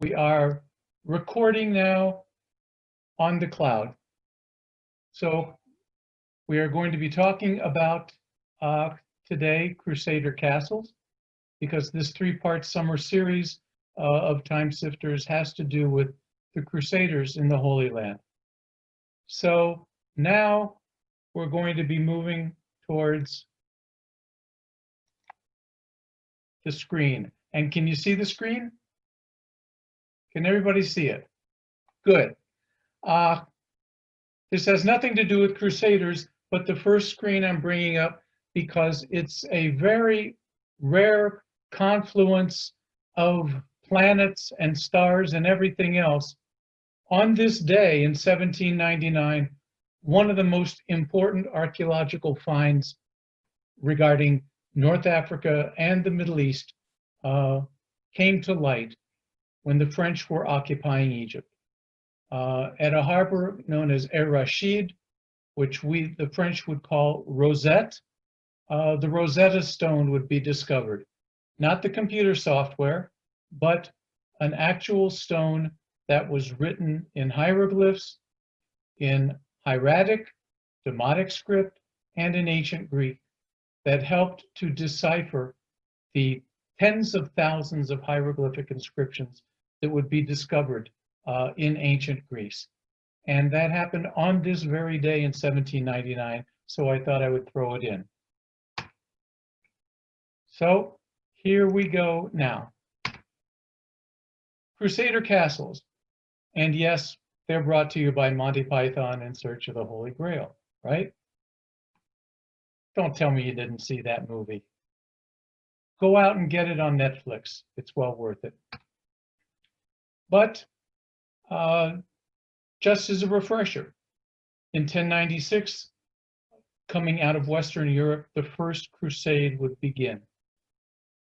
We are recording now on the cloud. So we are going to be talking about today Crusader Castles, because this three-part summer series of Time Sifters has to do with the Crusaders in the Holy Land. So now we're going to be moving towards the screen. And can you see the screen? Can everybody see it? Good. This has nothing to do with Crusaders, but the first screen I'm bringing up because it's a very rare confluence of planets and stars and everything else. On this day in 1799, one of the most important archaeological finds regarding North Africa and the Middle East came to light when the French were occupying Egypt. At a harbor known as Er Rashid, which the French would call Rosette, the Rosetta Stone would be discovered. Not the computer software, but an actual stone that was written in hieroglyphs, in hieratic, Demotic script, and in ancient Greek that helped to decipher the tens of thousands of hieroglyphic inscriptions that would be discovered in ancient Greece. And that happened on this very day in 1799, so I thought I would throw it in. So here we go now. Crusader Castles. And yes, they're brought to you by Monty Python in Search of the Holy Grail, right? Don't tell me you didn't see that movie. Go out and get it on Netflix. It's well worth it. But just as a refresher, in 1096, coming out of Western Europe, the First Crusade would begin.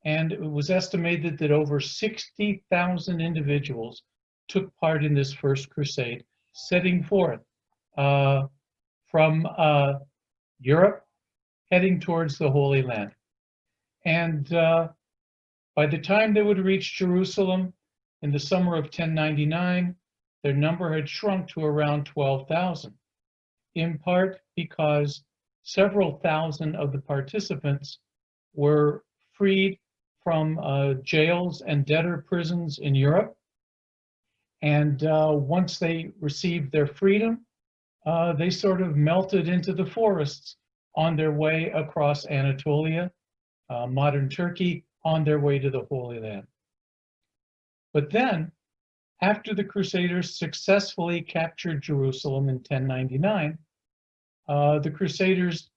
And it was estimated that over 60,000 individuals took part in this First Crusade, setting forth from Europe, heading towards the Holy Land. And by the time they would reach Jerusalem in the summer of 1099, their number had shrunk to around 12,000, in part because several thousand of the participants were freed from jails and debtor prisons in Europe. And once they received their freedom, they sort of melted into the forests on their way across Anatolia, modern Turkey, on their way to the Holy Land. But then, after the Crusaders successfully captured Jerusalem in 1099, the Crusaders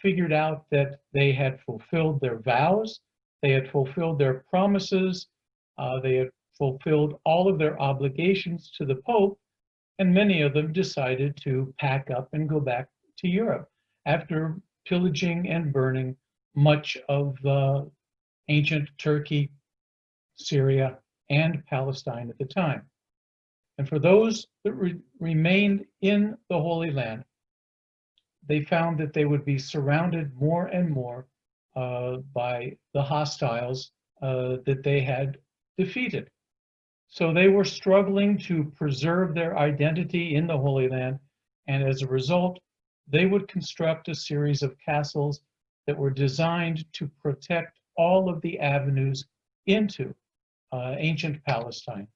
figured out that they had fulfilled their vows, they had fulfilled their promises, they had fulfilled all of their obligations to the Pope, and many of them decided to pack up and go back to Europe after pillaging and burning much of ancient Turkey, Syria, and Palestine at the time. And for those that remained in the Holy Land, they found that they would be surrounded more and more by the hostiles that they had defeated. So they were struggling to preserve their identity in the Holy Land, and as a result, they would construct a series of castles that were designed to protect all of the avenues into ancient Palestine.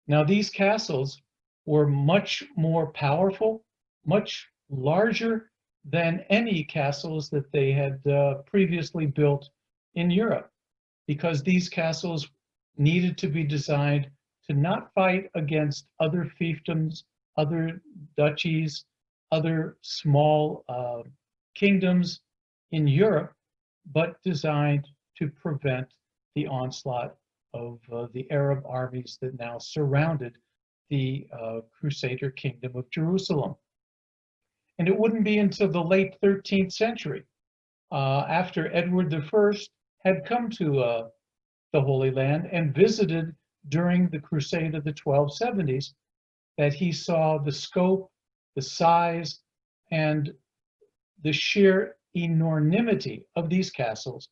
Now, these castles were much more powerful, much larger than any castles that they had previously built in Europe, because these castles needed to be designed to not fight against other fiefdoms, other duchies, other small kingdoms in Europe, but designed to prevent the onslaught of the Arab armies that now surrounded the Crusader kingdom of Jerusalem. And it wouldn't be until the late 13th century, after Edward I had come to the Holy Land and visited during the Crusade of the 1270s, that he saw the scope, the size, and the sheer enormity of these castles.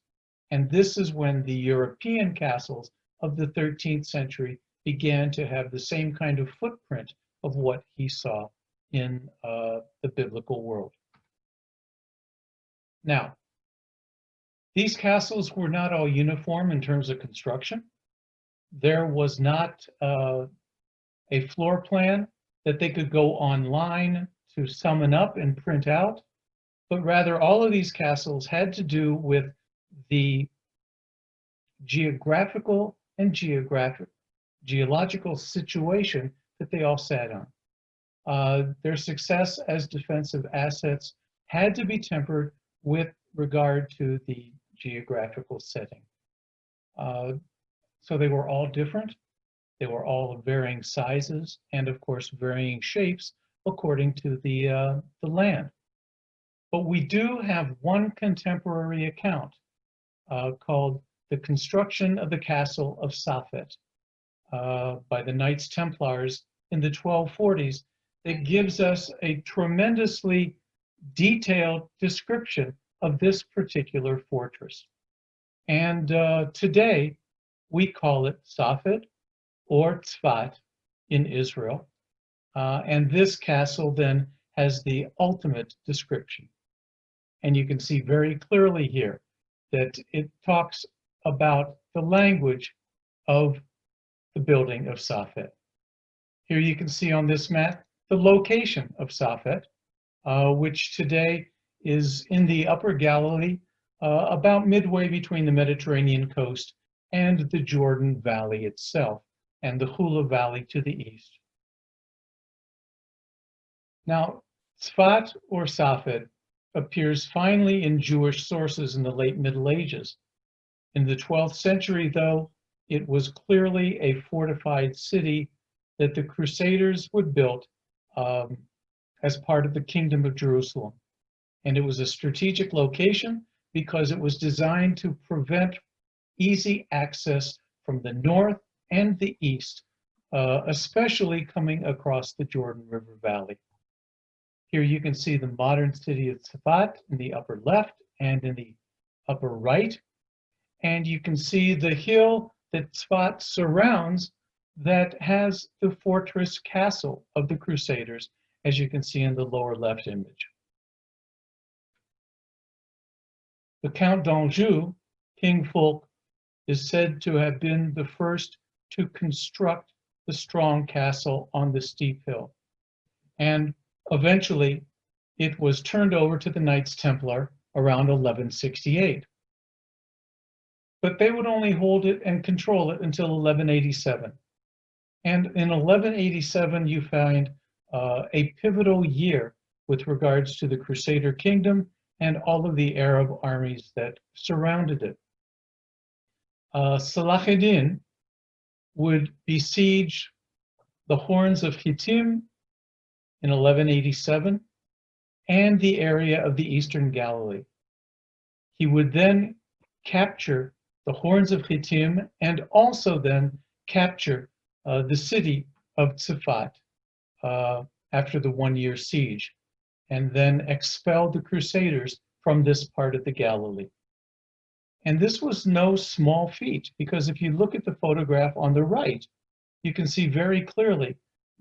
And this is when the European castles of the 13th century began to have the same kind of footprint of what he saw in the biblical world. Now, these castles were not all uniform in terms of construction. There was not a floor plan that they could go online to summon up and print out, but rather all of these castles had to do with the geographical and geological situation that they all sat on. Their success as defensive assets had to be tempered with regard to the geographical setting. So they were all different. They were all of varying sizes and, of course, varying shapes according to the land. But we do have one contemporary account called The Construction of the Castle of Safed by the Knights Templars in the 1240s that gives us a tremendously detailed description of this particular fortress. And today we call it Safed or Tzfat in Israel. And this castle then has the ultimate description. And you can see very clearly here that it talks about the language of the building of Safed. Here you can see on this map the location of Safed, which today is in the Upper Galilee, about midway between the Mediterranean coast and the Jordan Valley itself, and the Hula Valley to the east. Now, Tzfat or Safed appears finally in Jewish sources in the late Middle Ages. In the 12th century, though, it was clearly a fortified city that the Crusaders would build as part of the Kingdom of Jerusalem. And it was a strategic location because it was designed to prevent easy access from the north and the east, especially coming across the Jordan River Valley. Here you can see the modern city of Tzfat in the upper left and in the upper right. And you can see the hill that Tzfat surrounds that has the fortress castle of the Crusaders, as you can see in the lower left image. The Count d'Anjou, King Fulk, is said to have been the first to construct the strong castle on the steep hill. And eventually, it was turned over to the Knights Templar around 1168. But they would only hold it and control it until 1187. And in 1187, you find a pivotal year with regards to the Crusader kingdom and all of the Arab armies that surrounded it. Salah ad-Din would besiege the Horns of Hittim in 1187 and the area of the Eastern Galilee. He would then capture the Horns of Hittim and also then capture the city of Tzfat after the one-year siege, and then expel the Crusaders from this part of the Galilee. And this was no small feat, because if you look at the photograph on the right, you can see very clearly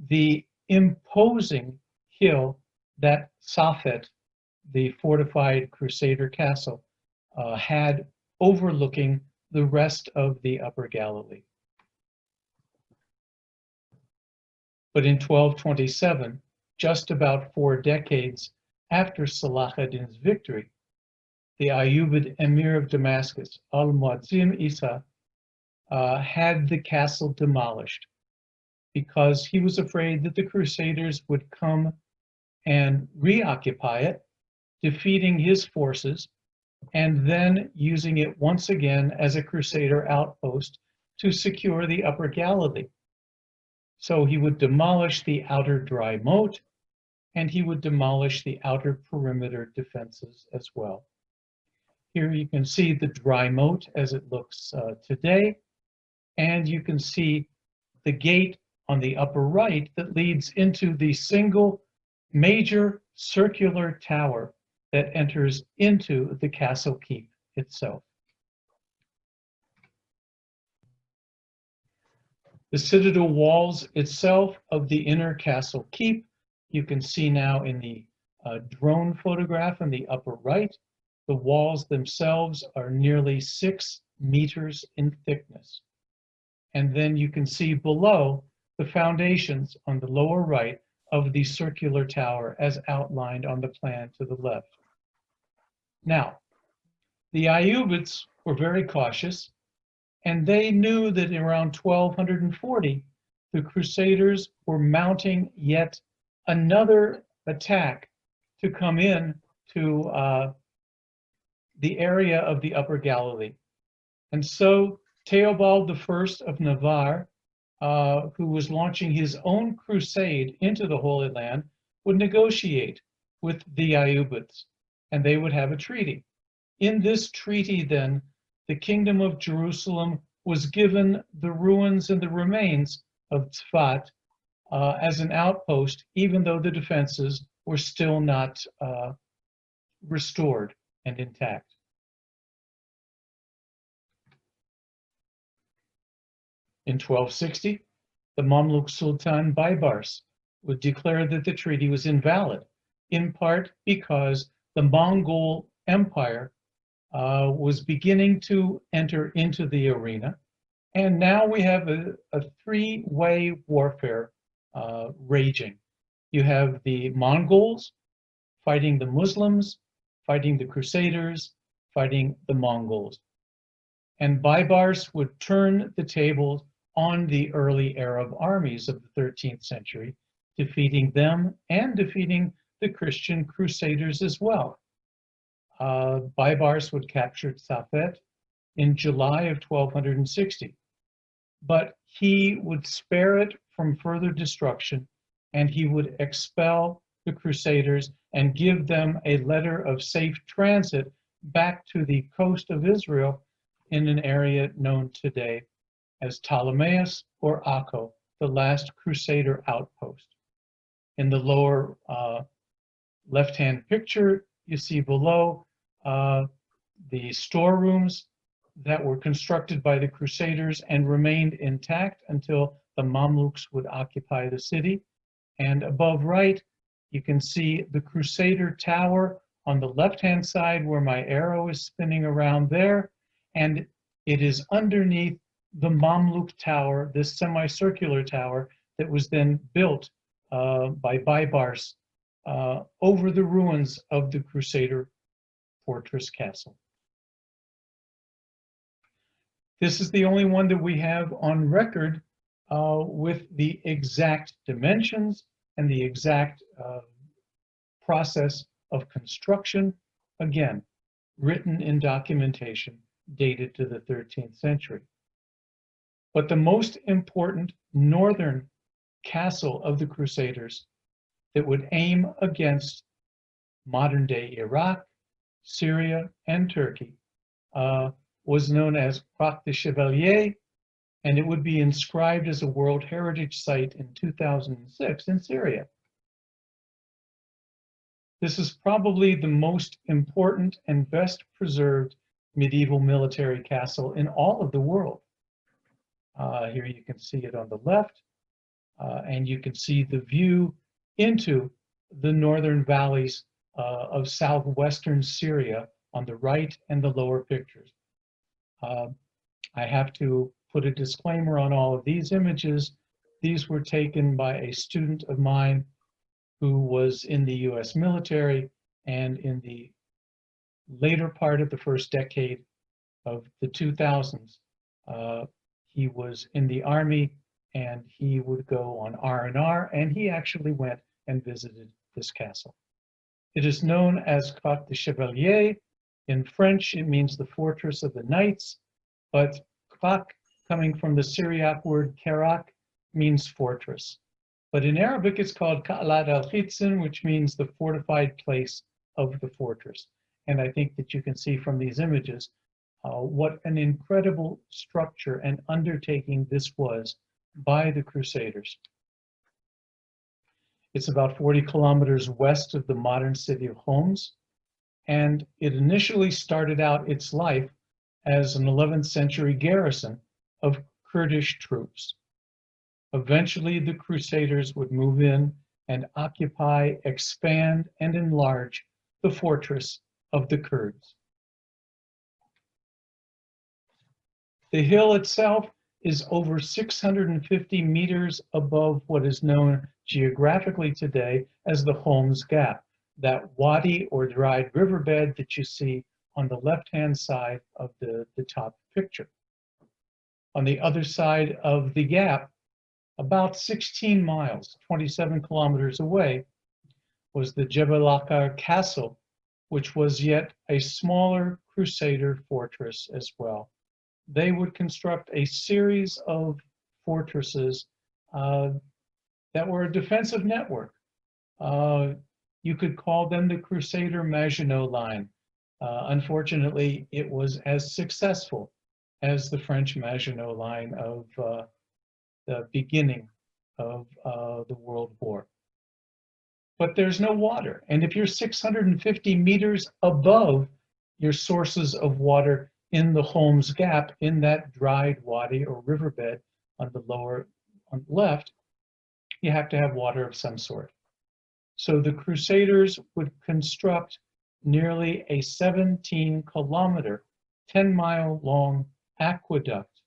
the imposing hill that Safed, the fortified Crusader castle, had overlooking the rest of the Upper Galilee. But in 1227, just about 4 decades after Salah ad-Din's victory, the Ayyubid emir of Damascus, Al-Muazzim Isa, had the castle demolished because he was afraid that the Crusaders would come and reoccupy it, defeating his forces, and then using it once again as a Crusader outpost to secure the Upper Galilee. So he would demolish the outer dry moat, and he would demolish the outer perimeter defenses as well. Here you can see the dry moat as it looks today, and you can see the gate on the upper right that leads into the single major circular tower that enters into the castle keep itself. The citadel walls itself of the inner castle keep, you can see now in the drone photograph in the upper right, the walls themselves are nearly 6 meters in thickness. And then you can see below the foundations on the lower right of the circular tower as outlined on the plan to the left. Now, the Ayyubids were very cautious, and they knew that around 1240, the Crusaders were mounting yet another attack to come in to the area of the Upper Galilee. And so Theobald I of Navarre, who was launching his own crusade into the Holy Land, would negotiate with the Ayyubids, and they would have a treaty. In this treaty, then, the Kingdom of Jerusalem was given the ruins and the remains of Tzfat as an outpost, even though the defenses were still not restored and intact. In 1260, the Mamluk Sultan Baybars would declare that the treaty was invalid, in part because the Mongol Empire was beginning to enter into the arena. And now we have a three-way warfare raging. You have the Mongols fighting the Muslims, fighting the Crusaders, fighting the Mongols. And Baybars would turn the tables on the early Arab armies of the 13th century, defeating them and defeating the Christian Crusaders as well. Baybars would capture Safed in July of 1260, but he would spare it from further destruction, and he would expel the Crusaders and give them a letter of safe transit back to the coast of Israel in an area known today as Ptolemais or Akko, the last Crusader outpost. In the lower left-hand picture, you see below the storerooms that were constructed by the Crusaders and remained intact until the Mamluks would occupy the city. And above right, you can see the Crusader Tower on the left-hand side where my arrow is spinning around there. And it is underneath the Mamluk Tower, this semicircular tower that was then built by Baybars over the ruins of the Crusader fortress castle. This is the only one that we have on record with the exact dimensions and the exact process of construction, again, written in documentation dated to the 13th century. But the most important northern castle of the Crusaders that would aim against modern-day Iraq, Syria, and Turkey was known as Croix de Chevalier, and it would be inscribed as a World Heritage Site in 2006 in Syria. This is probably the most important and best preserved medieval military castle in all of the world. Here you can see it on the left, and you can see the view into the northern valleys of southwestern Syria on the right and the lower pictures. I have to put a disclaimer on all of these images. These were taken by a student of mine who was in the US military, and in the later part of the first decade of the 2000s, he was in the Army, and he would go on R&R, and he actually went and visited this castle. It is known as Croix de Chevalier. In French, it means the fortress of the knights, but Croix, coming from the Syriac word kerak, means fortress. But in Arabic, it's called Khalid al-Khitzen, which means the fortified place of the fortress. And I think that you can see from these images what an incredible structure and undertaking this was by the Crusaders. It's about 40 kilometers west of the modern city of Homs, and it initially started out its life as an 11th century garrison of Kurdish troops. Eventually, the Crusaders would move in and occupy, expand, and enlarge the fortress of the Kurds. The hill itself is over 650 meters above what is known geographically today as the Holmes Gap, that wadi or dried riverbed that you see on the left-hand side of the top picture. On the other side of the gap, about 16 miles, 27 kilometers away, was the Jebelaka Castle, which was yet a smaller Crusader fortress as well. They would construct a series of fortresses that were a defensive network. You could call them the Crusader Maginot Line. Unfortunately, it was as successful as the French Maginot Line of the beginning of the World War. But there's no water. And if you're 650 meters above your sources of water in the Holmes Gap, in that dried wadi or riverbed on the left, you have to have water of some sort. So the Crusaders would construct nearly a 17-kilometer, 10-mile-long aqueduct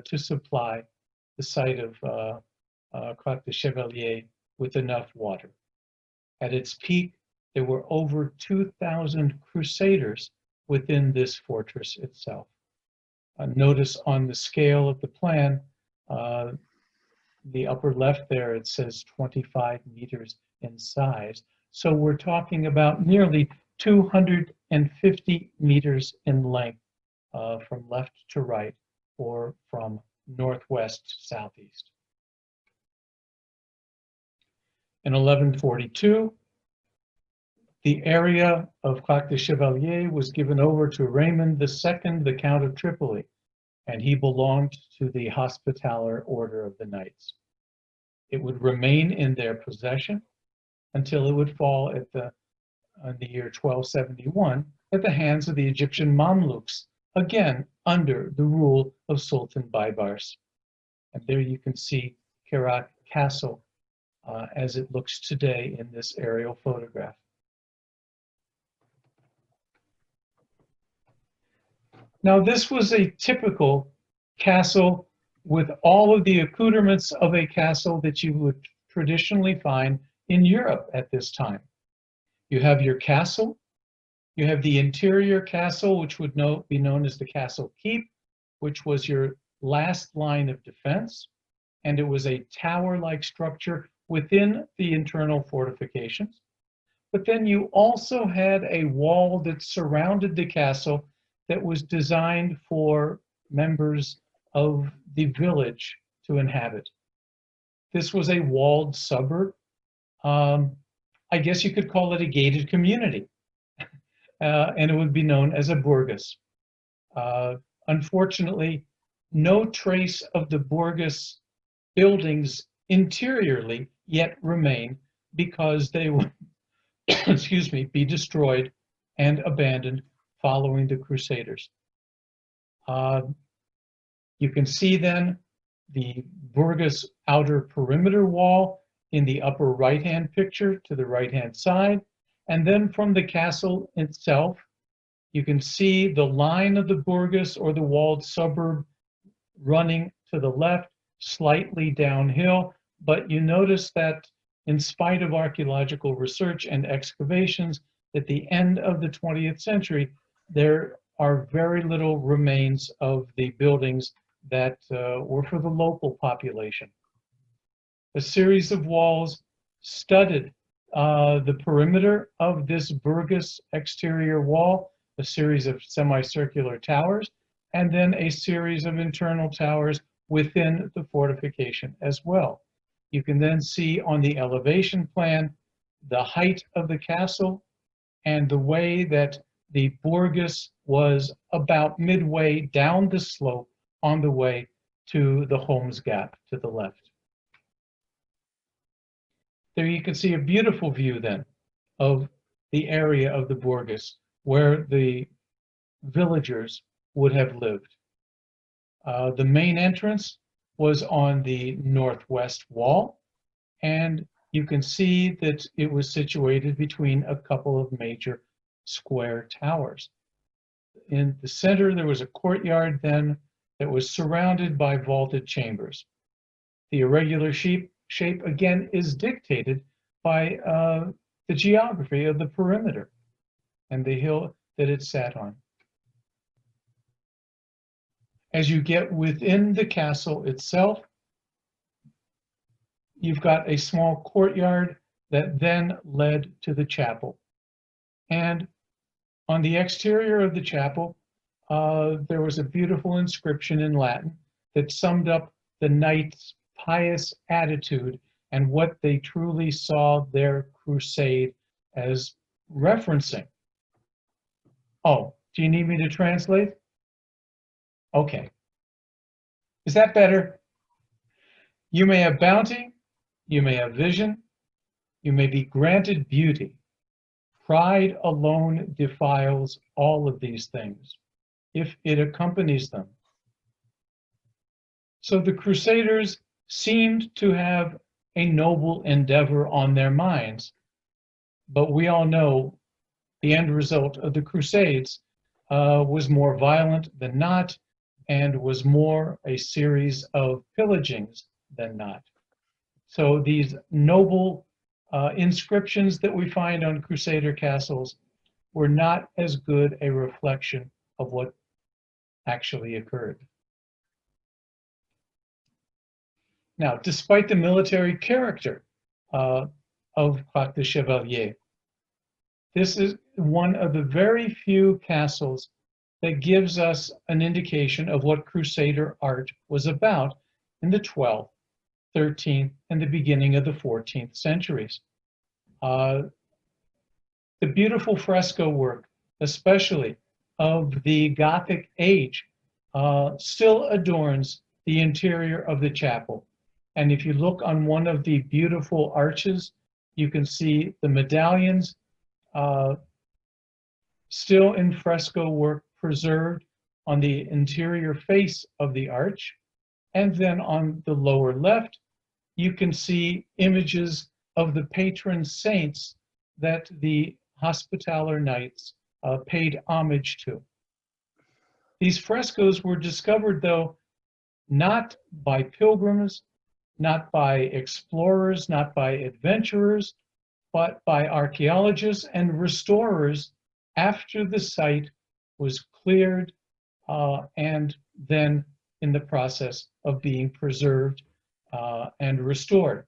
to supply the site of Croix de Chevalier with enough water. At its peak, there were over 2,000 Crusaders within this fortress itself. Notice on the scale of the plan, the upper left there, it says 25 meters in size. So we're talking about nearly 250 meters in length from left to right or from northwest to southeast. In 1142, the area of Croix de Chevalier was given over to Raymond II, the Count of Tripoli, and he belonged to the Hospitaller Order of the Knights. It would remain in their possession until it would fall in the year 1271 at the hands of the Egyptian Mamluks, again under the rule of Sultan Baybars. And there you can see Crusader Castle as it looks today in this aerial photograph. Now, this was a typical castle with all of the accoutrements of a castle that you would traditionally find in Europe at this time. You have your castle, you have the interior castle, which would be known as the castle keep, which was your last line of defense, and it was a tower-like structure within the internal fortifications. But then you also had a wall that surrounded the castle that was designed for members of the village to inhabit. This was a walled suburb. I guess you could call it a gated community, and it would be known as a burgos. Unfortunately, no trace of the burgos buildings interiorly yet remain because they would, excuse me, be destroyed and abandoned following the Crusaders. You can see then the burgos outer perimeter wall in the upper right-hand picture to the right-hand side. And then from the castle itself, you can see the line of the burgos or the walled suburb running to the left, slightly downhill. But you notice that in spite of archaeological research and excavations, at the end of the 20th century, there are very little remains of the buildings that were for the local population. A series of walls studded the perimeter of this burgos exterior wall, a series of semicircular towers, and then a series of internal towers within the fortification as well. You can then see on the elevation plan the height of the castle and the way that the burgos was about midway down the slope on the way to the Holmes Gap to the left. There you can see a beautiful view then of the area of the burgos where the villagers would have lived. The main entrance was on the northwest wall, and you can see that it was situated between a couple of major square towers. In the center, there was a courtyard then that was surrounded by vaulted chambers. The irregular shape again is dictated by the geography of the perimeter and the hill that it sat on. As you get within the castle itself, you've got a small courtyard that then led to the chapel. And on the exterior of the chapel, there was a beautiful inscription in Latin that summed up the knights' pious attitude and what they truly saw their crusade as referencing. Oh, do you need me to translate? Okay. Is that better? You may have bounty, you may have vision, you may be granted beauty. Pride alone defiles all of these things, if it accompanies them. So the Crusaders seemed to have a noble endeavor on their minds, but we all know the end result of the Crusades was more violent than not, and was more a series of pillagings than not. So these noble inscriptions that we find on Crusader castles were not as good a reflection of what actually occurred. Now, despite the military character of Cloc de Chevalier, this is one of the very few castles that gives us an indication of what Crusader art was about in the 12th, 13th, and the beginning of the 14th centuries. The beautiful fresco work, especially of the Gothic age, still adorns the interior of the chapel. And if you look on one of the beautiful arches, you can see the medallions still in fresco work preserved on the interior face of the arch. And then on the lower left, you can see images of the patron saints that the Hospitaller Knights paid homage to. These frescoes were discovered, though, not by pilgrims, not by explorers, not by adventurers, but by archaeologists and restorers after the site was cleared and then in the process of being preserved and restored.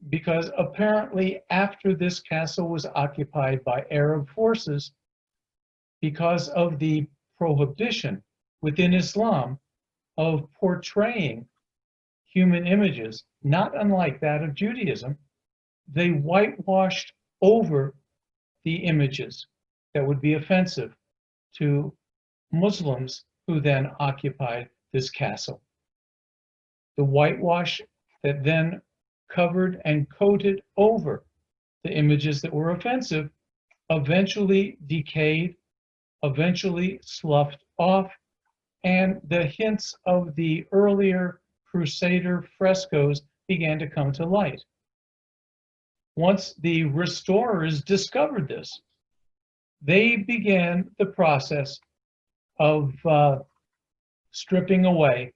Because apparently after this castle was occupied by Arab forces, because of the prohibition within Islam of portraying human images, not unlike that of Judaism, they whitewashed over the images that would be offensive to Muslims who then occupied this castle. The whitewash that then covered and coated over the images that were offensive eventually decayed, eventually sloughed off, and the hints of the earlier Crusader frescoes began to come to light. Once the restorers discovered this, they began the process of stripping away,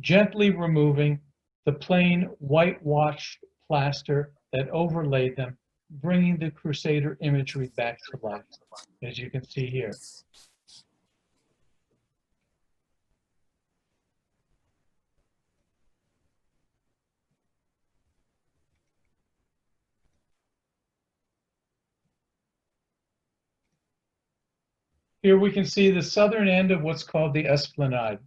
gently removing the plain whitewashed plaster that overlaid them, bringing the Crusader imagery back to life, as you can see here. Here we can see the southern end of what's called the Esplanade.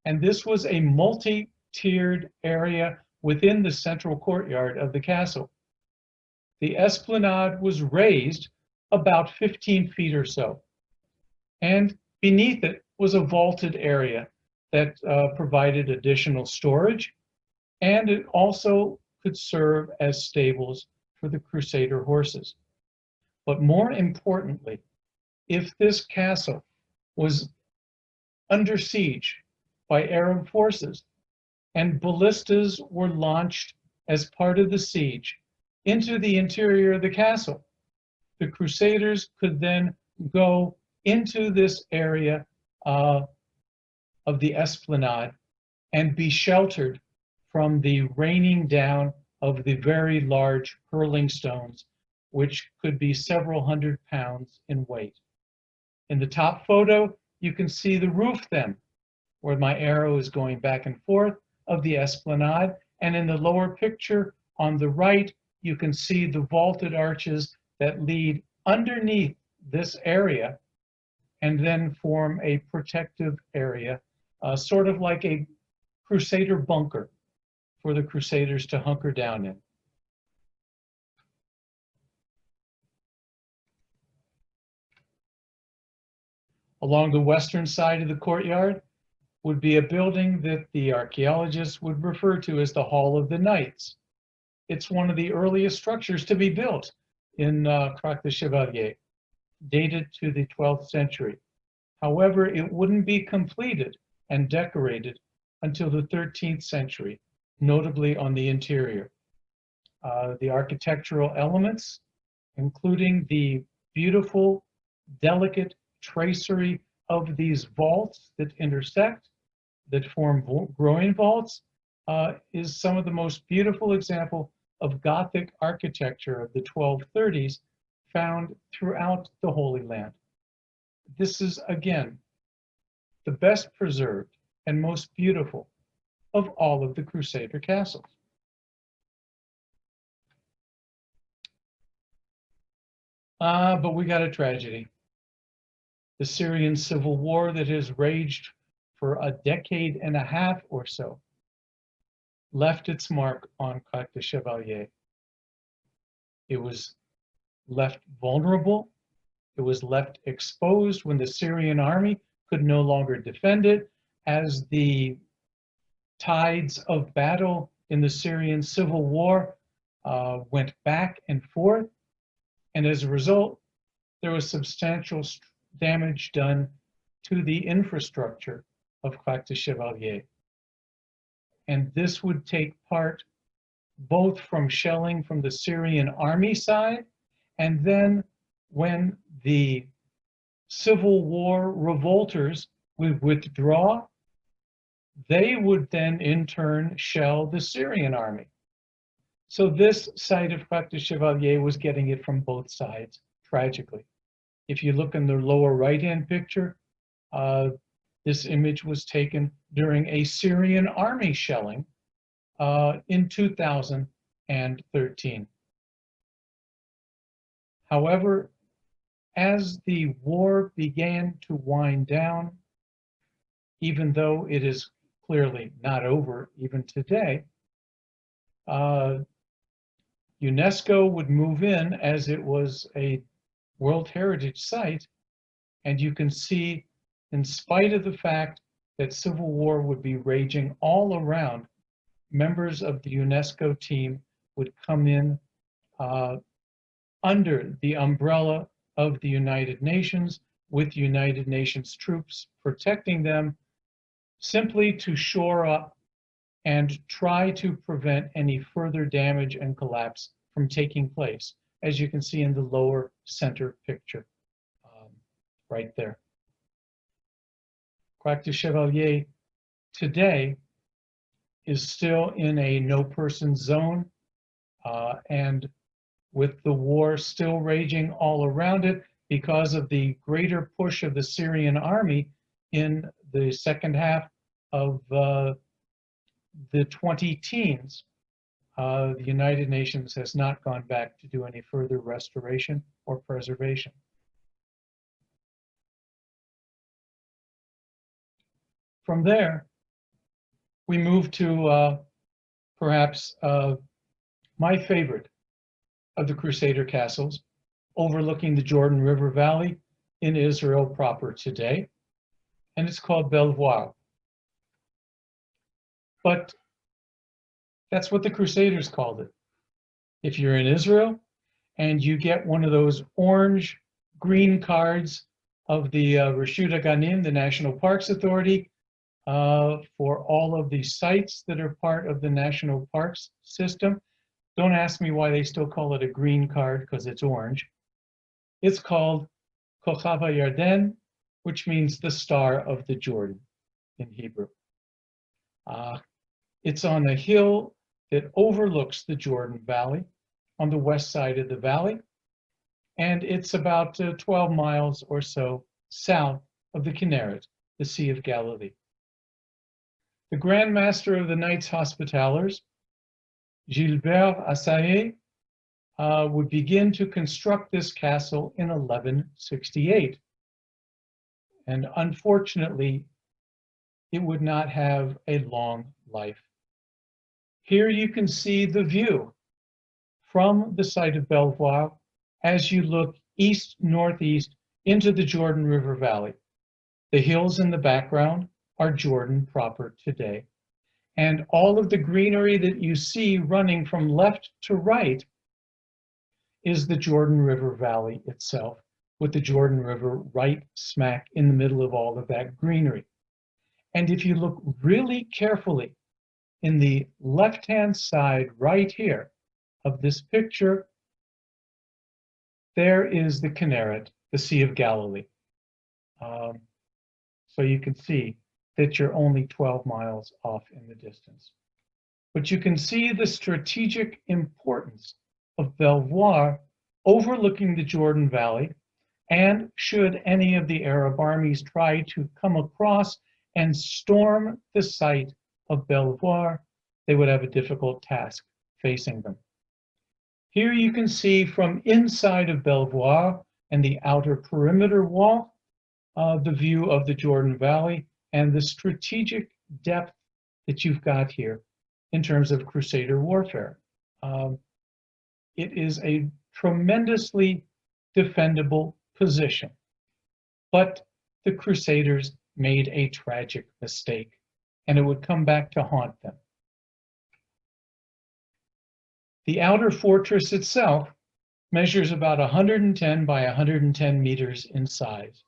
And this was a multi-tiered area within the central courtyard of the castle. The Esplanade was raised about 15 feet or so. And beneath it was a vaulted area that provided additional storage, and it also could serve as stables for the Crusader horses. But more importantly, if this castle was under siege by Arab forces and ballistas were launched as part of the siege into the interior of the castle. The Crusaders could then go into this area of the Esplanade and be sheltered from the raining down of the very large hurling stones, which could be several hundred pounds in weight. In the top photo, you can see the roof then, where my arrow is going back and forth, of the Esplanade. And in the lower picture on the right, you can see the vaulted arches that lead underneath this area and then form a protective area, sort of like a Crusader bunker for the Crusaders to hunker down in. Along the western side of the courtyard would be a building that the archaeologists would refer to as the Hall of the Knights. It's one of the earliest structures to be built in Crac de Chevalier, dated to the 12th century. However, it wouldn't be completed and decorated until the 13th century, notably on the interior. The architectural elements, including the beautiful, delicate tracery of these vaults that intersect, that form groin vaults, is some of the most beautiful example of Gothic architecture of the 1230s found throughout the Holy Land. This is, again, the best preserved and most beautiful of all of the Crusader castles. But we got a tragedy. The Syrian civil war that has raged for a decade and a half or so left its mark on Crac de Chevalier. It was left vulnerable. It was left exposed when the Syrian army could no longer defend it, as the tides of battle in the Syrian civil war went back and forth. And as a result, there was substantial damage done to the infrastructure of Crac de Chevalier. And this would take part both from shelling from the Syrian army side, and then when the civil war revolters would withdraw, they would then in turn shell the Syrian army. So this side of Crac de Chevalier was getting it from both sides, tragically. If you look in the lower right-hand picture, this image was taken during a Syrian army shelling in 2013. However, as the war began to wind down, even though it is clearly not over even today, UNESCO would move in as it was a World Heritage Site, and you can see, in spite of the fact that civil war would be raging all around, members of the UNESCO team would come in under the umbrella of the United Nations, with United Nations troops protecting them, simply to shore up and try to prevent any further damage and collapse from taking place, as you can see in the lower center picture, right there. Crac de Chevalier today is still in a no-person zone, and with the war still raging all around it because of the greater push of the Syrian army in the second half of the 2010s, the United Nations has not gone back to do any further restoration or preservation. From there, we move to perhaps my favorite of the Crusader castles, overlooking the Jordan River Valley in Israel proper today, and it's called Belvoir. But that's what the Crusaders called it. If you're in Israel and you get one of those orange green cards of the Reshut HaGanim, the National Parks Authority, for all of the sites that are part of the national parks system. Don't ask me why they still call it a green card, because it's orange. It's called Kochava Yarden, which means the Star of the Jordan in Hebrew. It's on a hill that overlooks the Jordan Valley on the west side of the valley, and it's about 12 miles or so south of the Kinneret, the Sea of Galilee. The Grand Master of the Knights Hospitallers, Gilbert Assaye, would begin to construct this castle in 1168. And unfortunately, it would not have a long life. Here you can see the view from the site of Belvoir as you look east-northeast into the Jordan River Valley. The hills in the background are Jordan proper today. And all of the greenery that you see running from left to right is the Jordan River Valley itself, with the Jordan River right smack in the middle of all of that greenery. And if you look really carefully in the left-hand side right here of this picture, there is the Kinneret, the Sea of Galilee. So you can see that you're only 12 miles off in the distance. But you can see the strategic importance of Belvoir overlooking the Jordan Valley, and should any of the Arab armies try to come across and storm the site of Belvoir, they would have a difficult task facing them. Here you can see from inside of Belvoir and the outer perimeter wall, the view of the Jordan Valley and the strategic depth that you've got here in terms of Crusader warfare. It is a tremendously defendable position, but the Crusaders made a tragic mistake, and it would come back to haunt them. The outer fortress itself measures about 110 by 110 meters in size.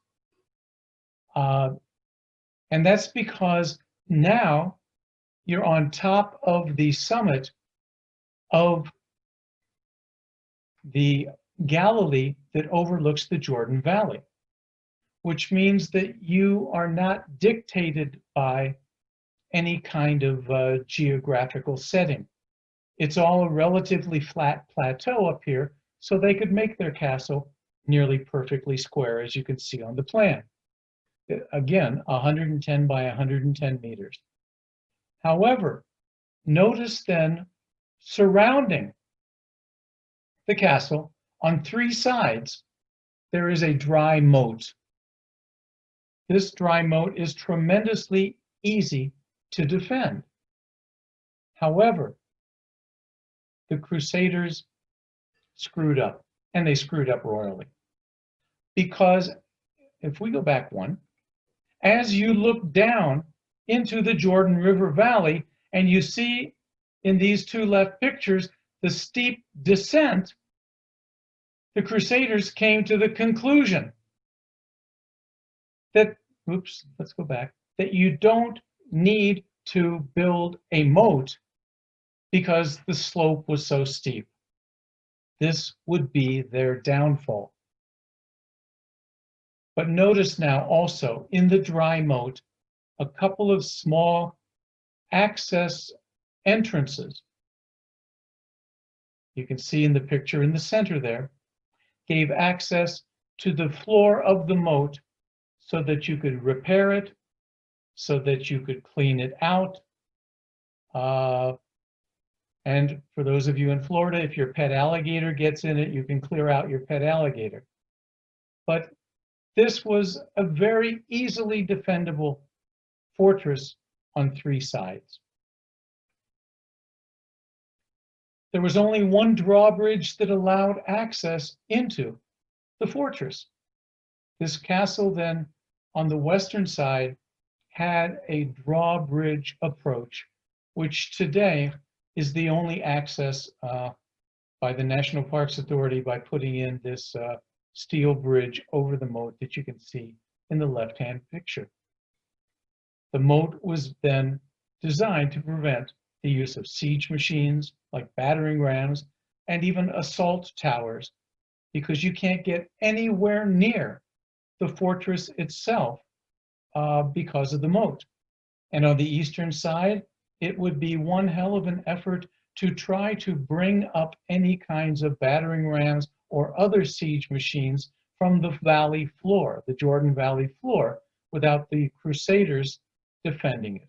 And that's because now you're on top of the summit of the Galilee that overlooks the Jordan Valley, which means that you are not dictated by any kind of geographical setting. It's all a relatively flat plateau up here, so they could make their castle nearly perfectly square, as you can see on the plan. Again, 110 by 110 meters. However, notice then, surrounding the castle on three sides, there is a dry moat. This dry moat is tremendously easy to defend. However, the Crusaders screwed up, and they screwed up royally. Because if we go back one, as you look down into the Jordan River Valley, and you see in these two left pictures the steep descent, the Crusaders came to the conclusion that, let's go back, that you don't need to build a moat because the slope was so steep. This would be their downfall. But notice now also in the dry moat, a couple of small access entrances. You can see in the picture in the center there, gave access to the floor of the moat so that you could repair it, so that you could clean it out. And for those of you in Florida, if your pet alligator gets in it, you can clear out your pet alligator. But this was a very easily defendable fortress on three sides. There was only one drawbridge that allowed access into the fortress. This castle then, on the western side, had a drawbridge approach, which today is the only access by the National Parks Authority by putting in this steel bridge over the moat that you can see in the left-hand picture. The moat was then designed to prevent the use of siege machines like battering rams and even assault towers, because you can't get anywhere near the fortress itself because of the moat. And on the eastern side, it would be one hell of an effort to try to bring up any kinds of battering rams or other siege machines from the valley floor, the Jordan Valley floor, without the Crusaders defending it.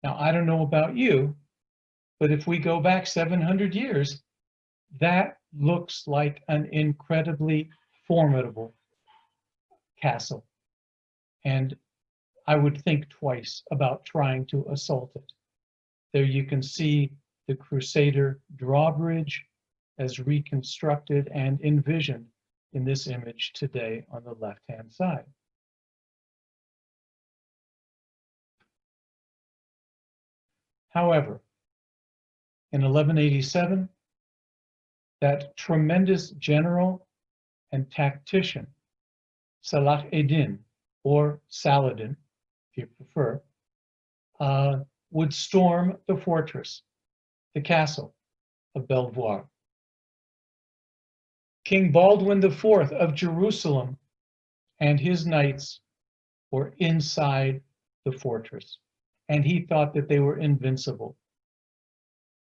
Now, I don't know about you, but if we go back 700 years, that looks like an incredibly formidable castle. And I would think twice about trying to assault it. There you can see the Crusader drawbridge as reconstructed and envisioned in this image today on the left-hand side. However, in 1187, that tremendous general and tactician, Salah ed-Din, or Saladin, if you prefer, would storm the fortress, the castle of Belvoir. King Baldwin IV of Jerusalem and his knights were inside the fortress, and he thought that they were invincible.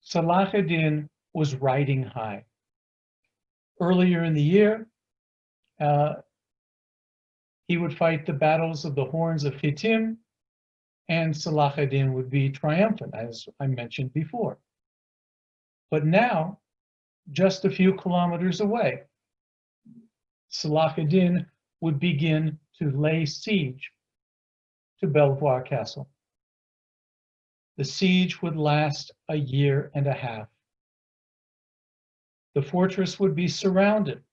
Salah ed-Din was riding high. Earlier in the year, he would fight the battles of the Horns of Hittim, and Salah ed-Din would be triumphant, as I mentioned before. But now, just a few kilometers away, Salah ed-Din would begin to lay siege to Belvoir Castle. The siege would last a year and a half. The fortress would be surrounded,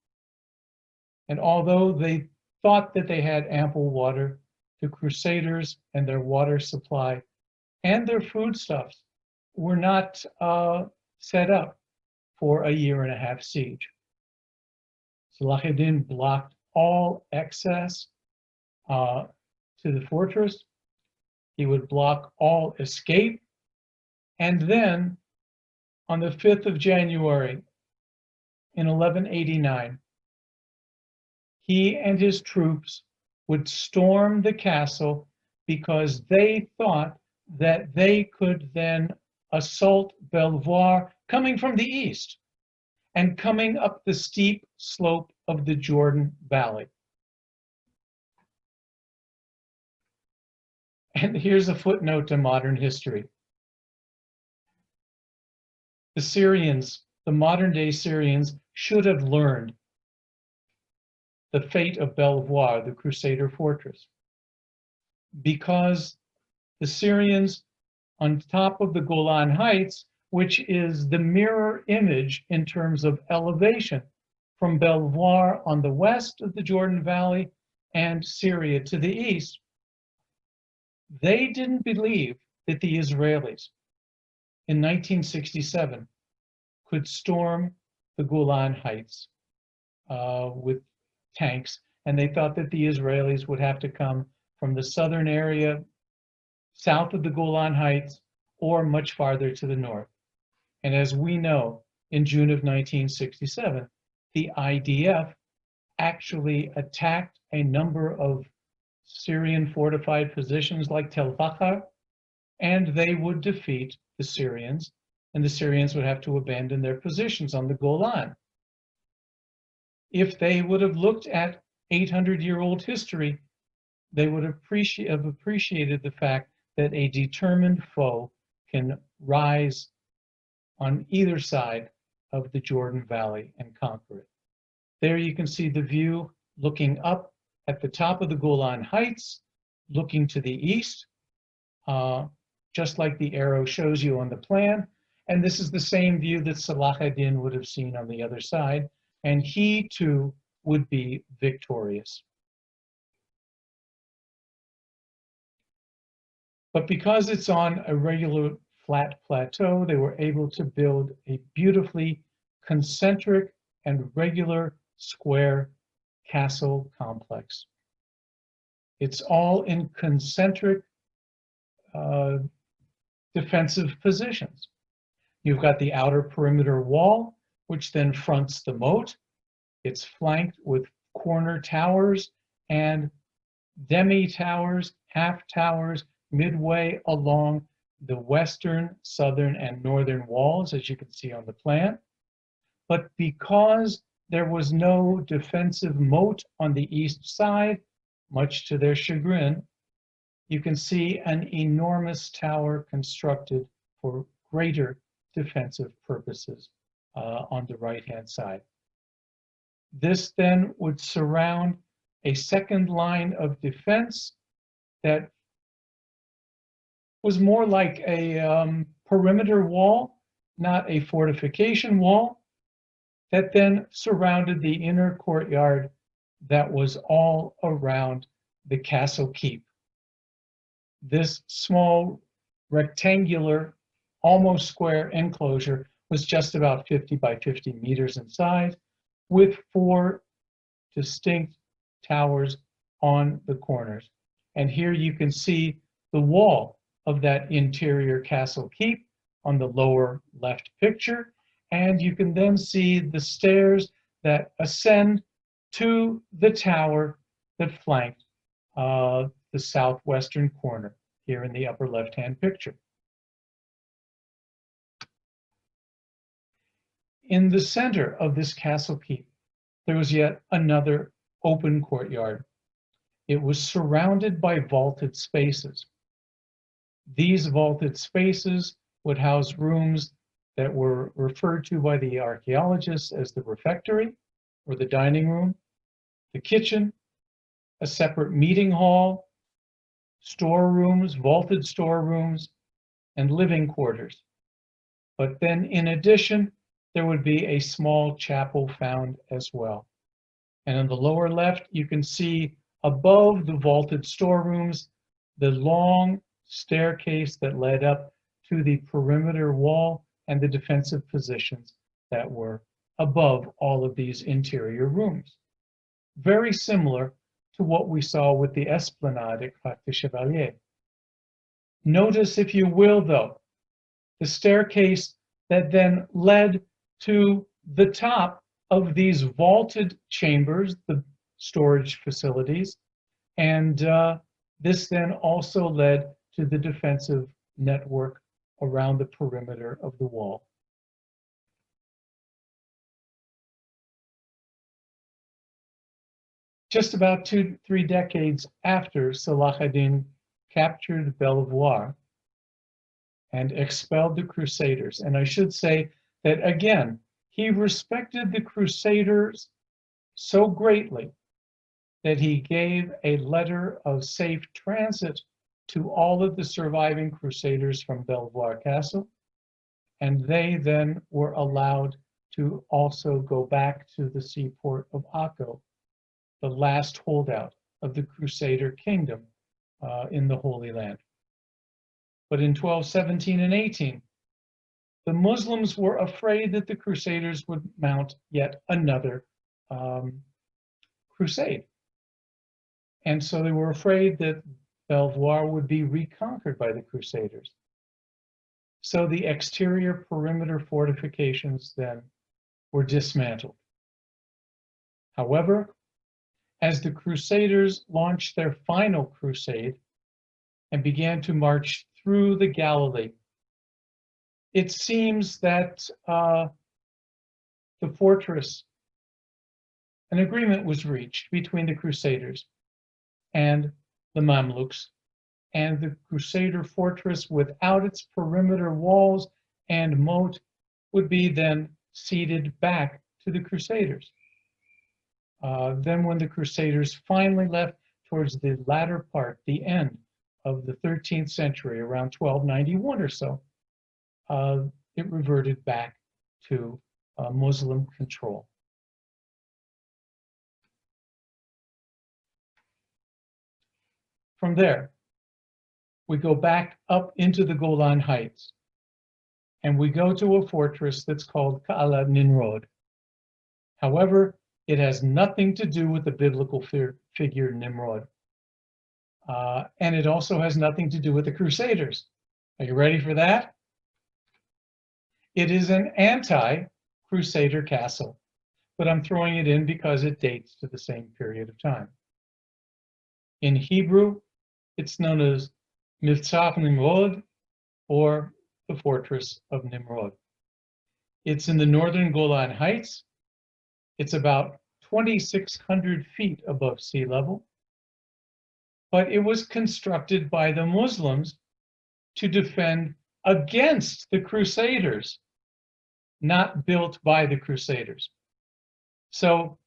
and although they thought that they had ample water, the Crusaders and their water supply and their foodstuffs were not set up for a year and a half siege. Salah ed-Din blocked all access to the fortress. He would block all escape. And then on the 5th of January in 1189, he and his troops would storm the castle because they thought that they could then assault Belvoir coming from the east and coming up the steep slope of the Jordan Valley. And here's a footnote to modern history. The Syrians, the modern day Syrians, should have learned the fate of Belvoir, the Crusader fortress, because the Syrians on top of the Golan Heights, which is the mirror image in terms of elevation from Belvoir on the west of the Jordan Valley and Syria to the east, they didn't believe that the Israelis in 1967 could storm the Golan Heights with tanks, and they thought that the Israelis would have to come from the southern area south of the Golan Heights or much farther to the north. And as we know, in June of 1967, the IDF actually attacked a number of Syrian fortified positions like Tel Fakhar, and they would defeat the Syrians, and the Syrians would have to abandon their positions on the Golan. If they would have looked at 800-year-old history, they would have appreciated the fact that a determined foe can rise on either side of the Jordan Valley and conquer it. There you can see the view looking up at the top of the Golan Heights, looking to the east, just like the arrow shows you on the plan. And this is the same view that Salah ed-Din would have seen on the other side, and he too would be victorious. But because it's on a regular flat plateau, they were able to build a beautifully concentric and regular square castle complex. It's all in concentric defensive positions. You've got the outer perimeter wall, which then fronts the moat. It's flanked with corner towers and demi-towers, half towers, midway along the western, southern, and northern walls, as you can see on the plan. But because there was no defensive moat on the east side, much to their chagrin, you can see an enormous tower constructed for greater defensive purposes on the right-hand side. This then would surround a second line of defense that was more like a perimeter wall, not a fortification wall, that then surrounded the inner courtyard that was all around the castle keep. This small rectangular, almost square enclosure was just about 50 by 50 meters in size, with 4 distinct towers on the corners. And here you can see the wall of that interior castle keep on the lower left picture. And you can then see the stairs that ascend to the tower that flanked the southwestern corner here in the upper left-hand picture. In the center of this castle keep, there was yet another open courtyard. It was surrounded by vaulted spaces. These vaulted spaces would house rooms that were referred to by the archaeologists as the refectory, or the dining room, the kitchen, a separate meeting hall, storerooms, vaulted storerooms, and living quarters. But then in addition, there would be a small chapel found as well. And on the lower left, you can see above the vaulted storerooms, the long staircase that led up to the perimeter wall and the defensive positions that were above all of these interior rooms. Very similar to what we saw with the Esplanade at Crac de Chevalier. Notice, if you will, though, the staircase that then led to the top of these vaulted chambers, the storage facilities, and this then also led to the defensive network around the perimeter of the wall. Just about 2-3 decades after Salah ad-Din captured Belvoir and expelled the Crusaders, and I should say that again, he respected the Crusaders so greatly that he gave a letter of safe transit to all of the surviving Crusaders from Belvoir Castle, and they then were allowed to also go back to the seaport of Akko, the last holdout of the Crusader kingdom in the Holy Land. But in 1217 and 18, the Muslims were afraid that the Crusaders would mount yet another crusade. And so they were afraid that Belvoir would be reconquered by the Crusaders. So the exterior perimeter fortifications then were dismantled. However, as the Crusaders launched their final crusade and began to march through the Galilee, it seems that the fortress, an agreement was reached between the Crusaders and the Mamluks, and the Crusader fortress without its perimeter walls and moat would be then ceded back to the Crusaders. Then when the Crusaders finally left towards the latter part, the end of the 13th century, around 1291 or so, it reverted back to Muslim control. From there, we go back up into the Golan Heights. and we go to a fortress that's called Khalid Nimrod. However, it has nothing to do with the biblical figure Nimrod. And it also has nothing to do with the Crusaders. Are you ready for that? It is an anti-Crusader castle, but I'm throwing it in because it dates to the same period of time. In Hebrew, it's known as Mivtach Nimrod, or the Fortress of Nimrod. It's in the northern Golan Heights. It's about 2,600 feet above sea level, but it was constructed by the Muslims to defend against the Crusaders, not built by the Crusaders. So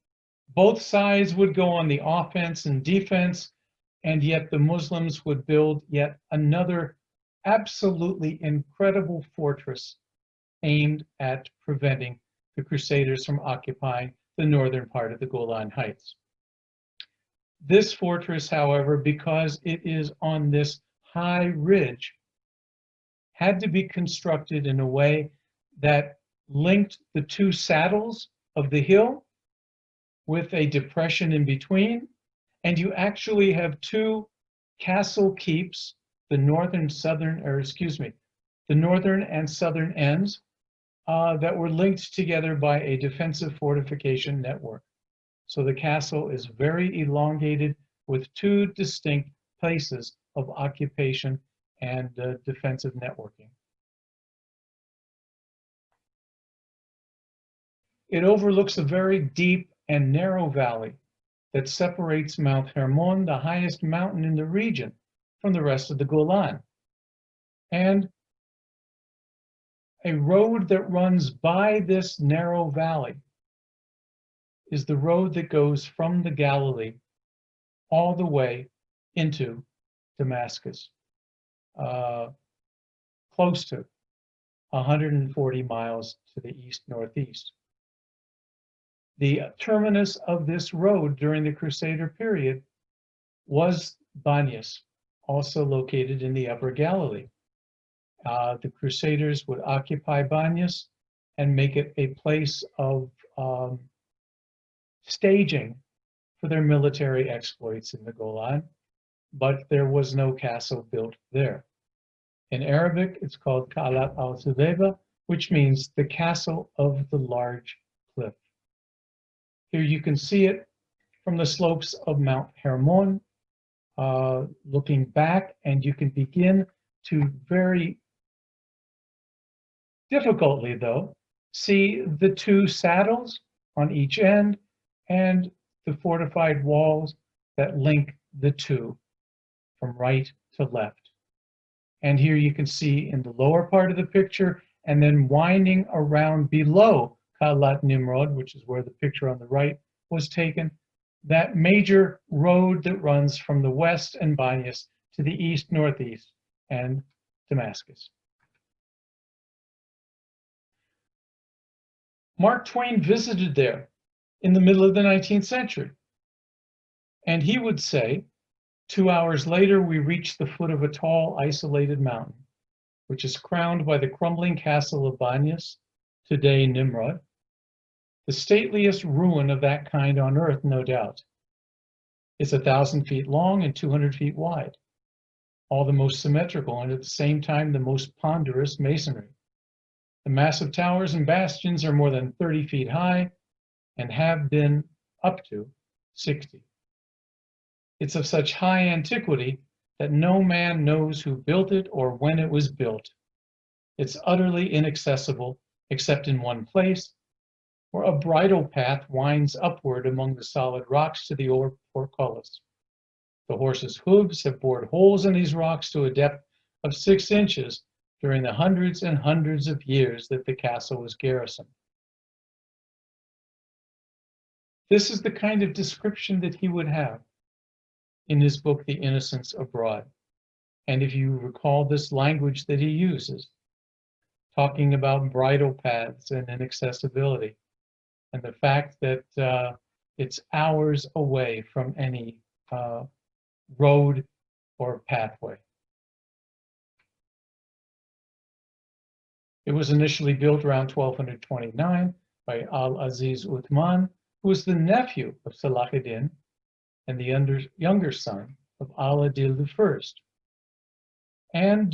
both sides would go on the offense and defense, and yet the Muslims would build yet another absolutely incredible fortress aimed at preventing the Crusaders from occupying the northern part of the Golan Heights. This fortress, however, because it is on this high ridge, had to be constructed in a way that linked the two saddles of the hill with a depression in between, and you actually have two castle keeps, the northern and southern ends that were linked together by a defensive fortification network. So the castle is very elongated with two distinct places of occupation and defensive networking. It overlooks a very deep and narrow valley that separates Mount Hermon, the highest mountain in the region, from the rest of the Golan. And a road that runs by this narrow valley is the road that goes from the Galilee all the way into Damascus, close to 140 miles to the east-northeast. The terminus of this road during the Crusader period was Banias, also located in the Upper Galilee. The Crusaders would occupy Banias and make it a place of staging for their military exploits in the Golan, but there was no castle built there. In Arabic, it's called Qalat al-Sudeba, which means the castle of the large cliff. Here you can see it from the slopes of Mount Hermon, looking back, and you can begin to very difficultly, though, see the two saddles on each end and the fortified walls that link the two from right to left. And here you can see in the lower part of the picture, and then winding around below Khalid Nimrod, which is where the picture on the right was taken, that major road that runs from the west and Banias to the east-northeast and Damascus. Mark Twain visited there in the middle of the 19th century. And he would say, 2 hours later, we reached the foot of a tall, isolated mountain, which is crowned by the crumbling castle of Banias, today Nimrod, the stateliest ruin of that kind on earth, no doubt. It's 1,000 feet long and 200 feet wide, all the most symmetrical and at the same time the most ponderous masonry. The massive towers and bastions are more than 30 feet high and have been up to 60. It's of such high antiquity that no man knows who built it or when it was built. It's utterly inaccessible except in one place, where a bridle path winds upward among the solid rocks to the portcullis. The horse's hooves have bored holes in these rocks to a depth of 6 inches during the hundreds and hundreds of years that the castle was garrisoned. This is the kind of description that he would have in his book, The Innocents Abroad. And if you recall this language that he uses, talking about bridle paths and inaccessibility, and the fact that it's hours away from any road or pathway. It was initially built around 1229 by Al-Aziz Uthman, who was the nephew of Salahuddin and the younger son of Al-Adil I. And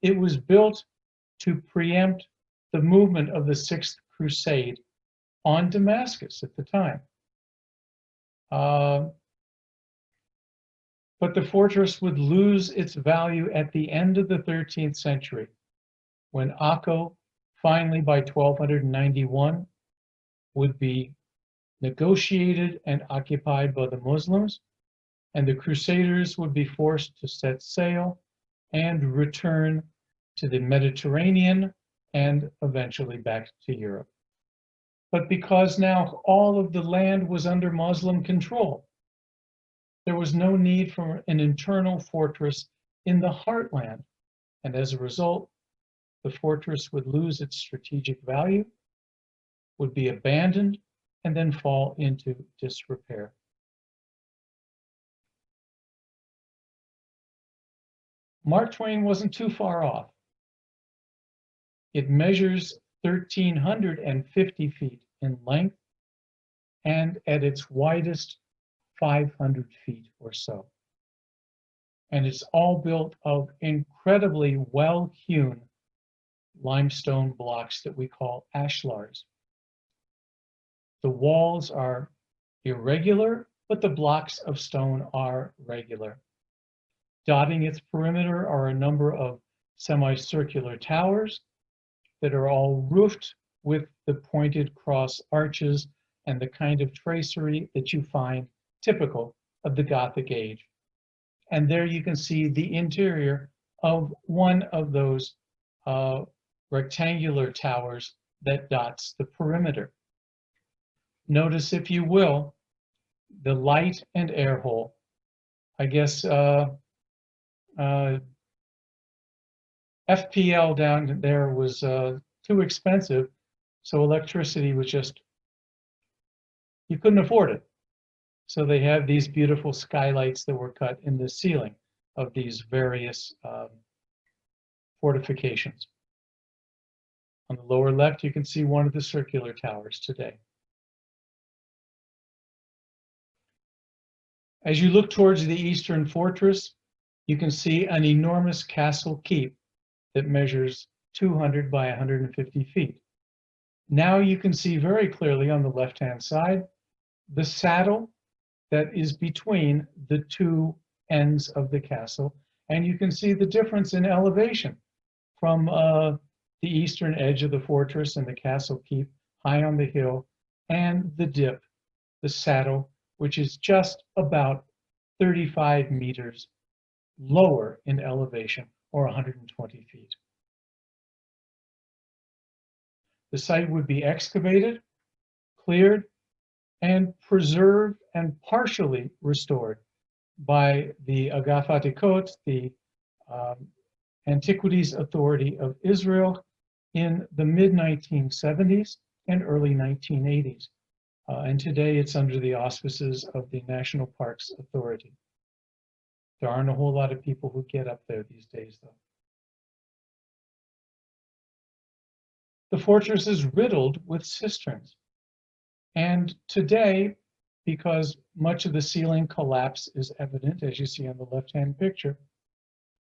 it was built to preempt the movement of the Sixth Crusade on Damascus at the time. But the fortress would lose its value at the end of the 13th century, when Akko, finally by 1291, would be negotiated and occupied by the Muslims, and the Crusaders would be forced to set sail and return to the Mediterranean and eventually back to Europe. But because now all of the land was under Muslim control, there was no need for an internal fortress in the heartland, and as a result, the fortress would lose its strategic value, would be abandoned, and then fall into disrepair. Mark Twain wasn't too far off. It measures 1,350 feet in length, and at its widest, 500 feet or so. And it's all built of incredibly well-hewn limestone blocks that we call ashlars. The walls are irregular, but the blocks of stone are regular. Dotting its perimeter are a number of semicircular towers that are all roofed with the pointed cross arches and the kind of tracery that you find typical of the Gothic age. And there you can see the interior of one of those rectangular towers that dots the perimeter. Notice, if you will, the light and air hole. I guess FPL down there was too expensive, so electricity was just, you couldn't afford it. So they have these beautiful skylights that were cut in the ceiling of these various fortifications. On the lower left, you can see one of the circular towers today. As you look towards the eastern fortress, you can see an enormous castle keep that measures 200 by 150 feet. Now you can see very clearly on the left-hand side the saddle that is between the two ends of the castle, and you can see the difference in elevation from the eastern edge of the fortress and the castle keep high on the hill, and the dip, the saddle, which is just about 35 meters lower in elevation, or 120 feet. The site would be excavated, cleared, and preserved and partially restored by the Agafatikot, the Antiquities Authority of Israel, in the mid-1970s and early 1980s. And today it's under the auspices of the National Parks Authority. There aren't a whole lot of people who get up there these days, though. The fortress is riddled with cisterns. And today, because much of the ceiling collapse is evident, as you see on the left-hand picture,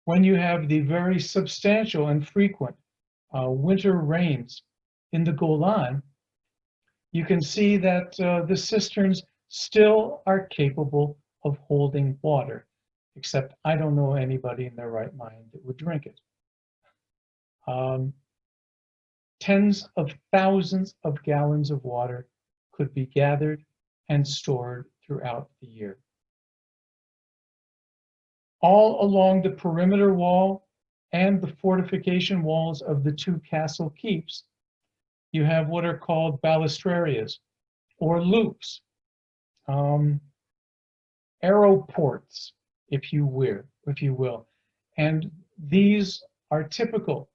when you have the very substantial and frequent winter rains in the Golan, you can see that the cisterns still are capable of holding water, except I don't know anybody in their right mind that would drink it. Tens of thousands of gallons of water could be gathered and stored throughout the year. All along the perimeter wall and the fortification walls of the two castle keeps, you have what are called Balistrarias, or loops, arrow ports, if you will. And these are typical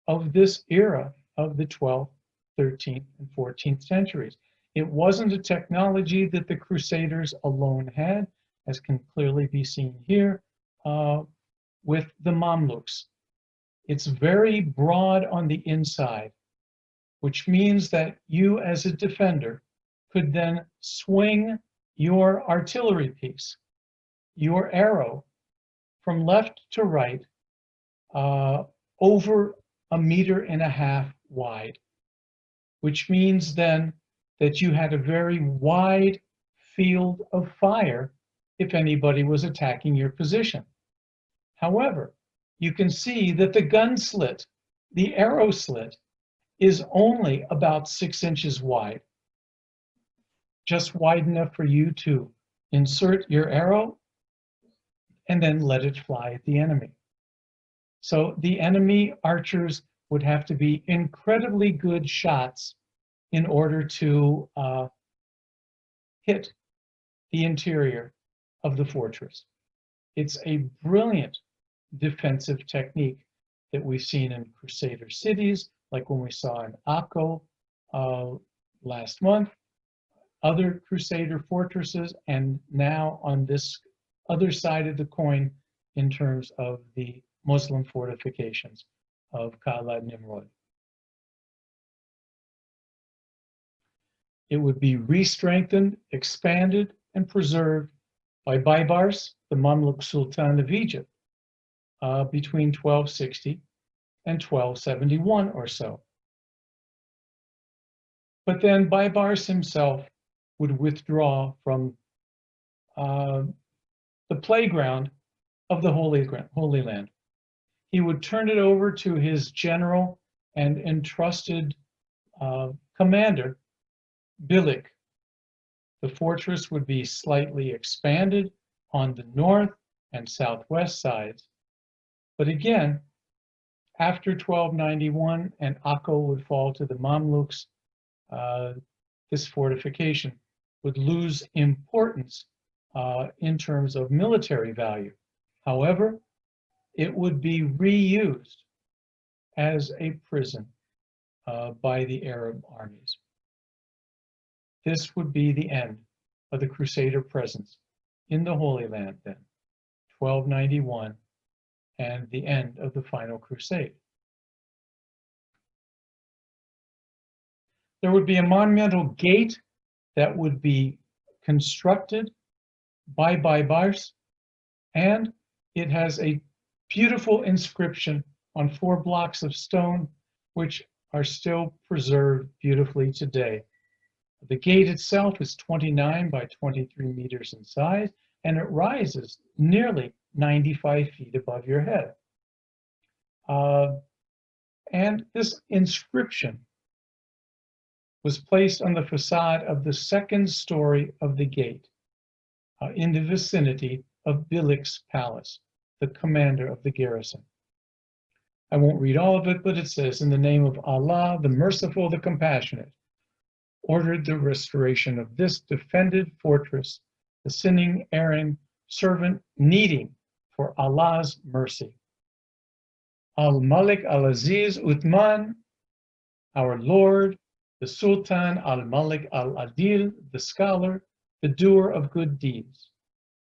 of this era of the 12th, 13th, and 14th centuries. It wasn't a technology that the Crusaders alone had, as can clearly be seen here, with the Mamluks. It's very broad on the inside, which means that you as a defender could then swing your artillery piece, your arrow, from left to right over 1.5 meters wide, which means then that you had a very wide field of fire if anybody was attacking your position. However, you can see that the gun slit, the arrow slit, is only about 6 inches wide, just wide enough for you to insert your arrow and then let it fly at the enemy. So the enemy archers would have to be incredibly good shots in order to hit the interior of the fortress. It's a brilliant defensive technique that we've seen in Crusader cities, like when we saw in Akko last month, other Crusader fortresses, and now on this other side of the coin in terms of the Muslim fortifications of Khalid Nimrod. It would be re-strengthened, expanded, and preserved by Baybars, the Mamluk Sultan of Egypt, between 1260 and 1271 or so. But then Baybars himself would withdraw from the playground of the Holy Land. He would turn it over to his general and entrusted commander, Bilik. The fortress would be slightly expanded on the north and southwest sides. But again, after 1291 and Akko would fall to the Mamluks, this fortification would lose importance in terms of military value. However, it would be reused as a prison by the Arab armies. This would be the end of the Crusader presence in the Holy Land then, 1291, and the end of the final Crusade. There would be a monumental gate that would be constructed by Baybars, and it has a beautiful inscription on 4 blocks of stone, which are still preserved beautifully today. The gate itself is 29 by 23 meters in size, and it rises nearly 95 feet above your head. And this inscription was placed on the facade of the 2nd story of the gate in the vicinity of Bilik's palace, the commander of the garrison. I won't read all of it, but it says, "In the name of Allah, the merciful, the compassionate, ordered the restoration of this defended fortress, the sinning, erring servant needing for Allah's mercy. Al-Malik al-Aziz Uthman, our Lord, the Sultan al-Malik al-Adil, the scholar, the doer of good deeds.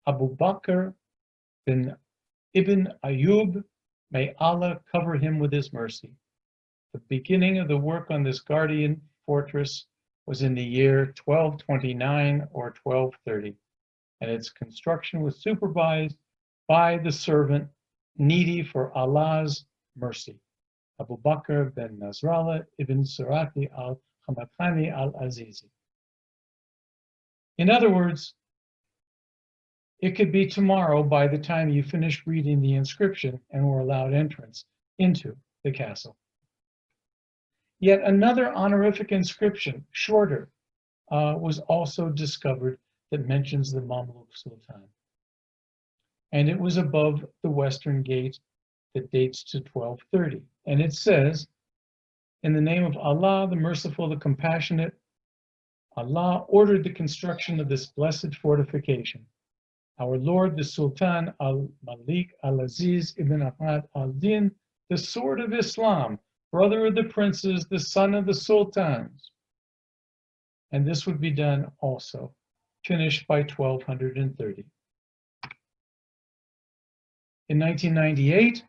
Abu Bakr bin Ibn Ayyub, may Allah cover him with his mercy. The beginning of the work on this guardian fortress was in the year 1229 or 1230, and its construction was supervised by the servant needy for Allah's mercy, Abu Bakr bin Nasrallah ibn Surati al-Hamakhani al-Azizi." In other words, it could be tomorrow by the time you finish reading the inscription and were allowed entrance into the castle. Yet another honorific inscription, shorter, was also discovered that mentions the Mamluk Sultan. And it was above the western gate that dates to 1230. And it says, "In the name of Allah, the merciful, the compassionate, Allah ordered the construction of this blessed fortification. Our Lord, the Sultan al-Malik al-Aziz ibn Ahmad al-Din, the sword of Islam, brother of the princes, the son of the sultans." And this would be done also, finished by 1230. In 1998,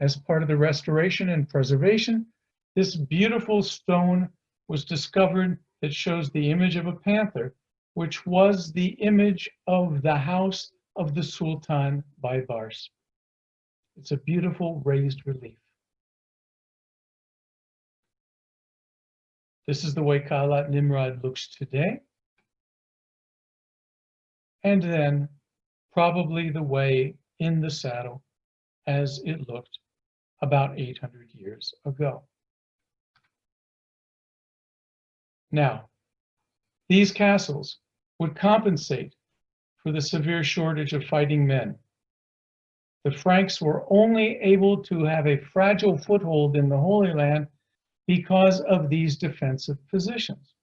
as part of the restoration and preservation, this beautiful stone was discovered that shows the image of a panther, which was the image of the house of the Sultan Baybars. It's a beautiful raised relief. This is the way Khalid Nimrod looks today. And then probably the way in the saddle as it looked about 800 years ago. Now, these castles would compensate for the severe shortage of fighting men. The Franks were only able to have a fragile foothold in the Holy Land because of these defensive positions.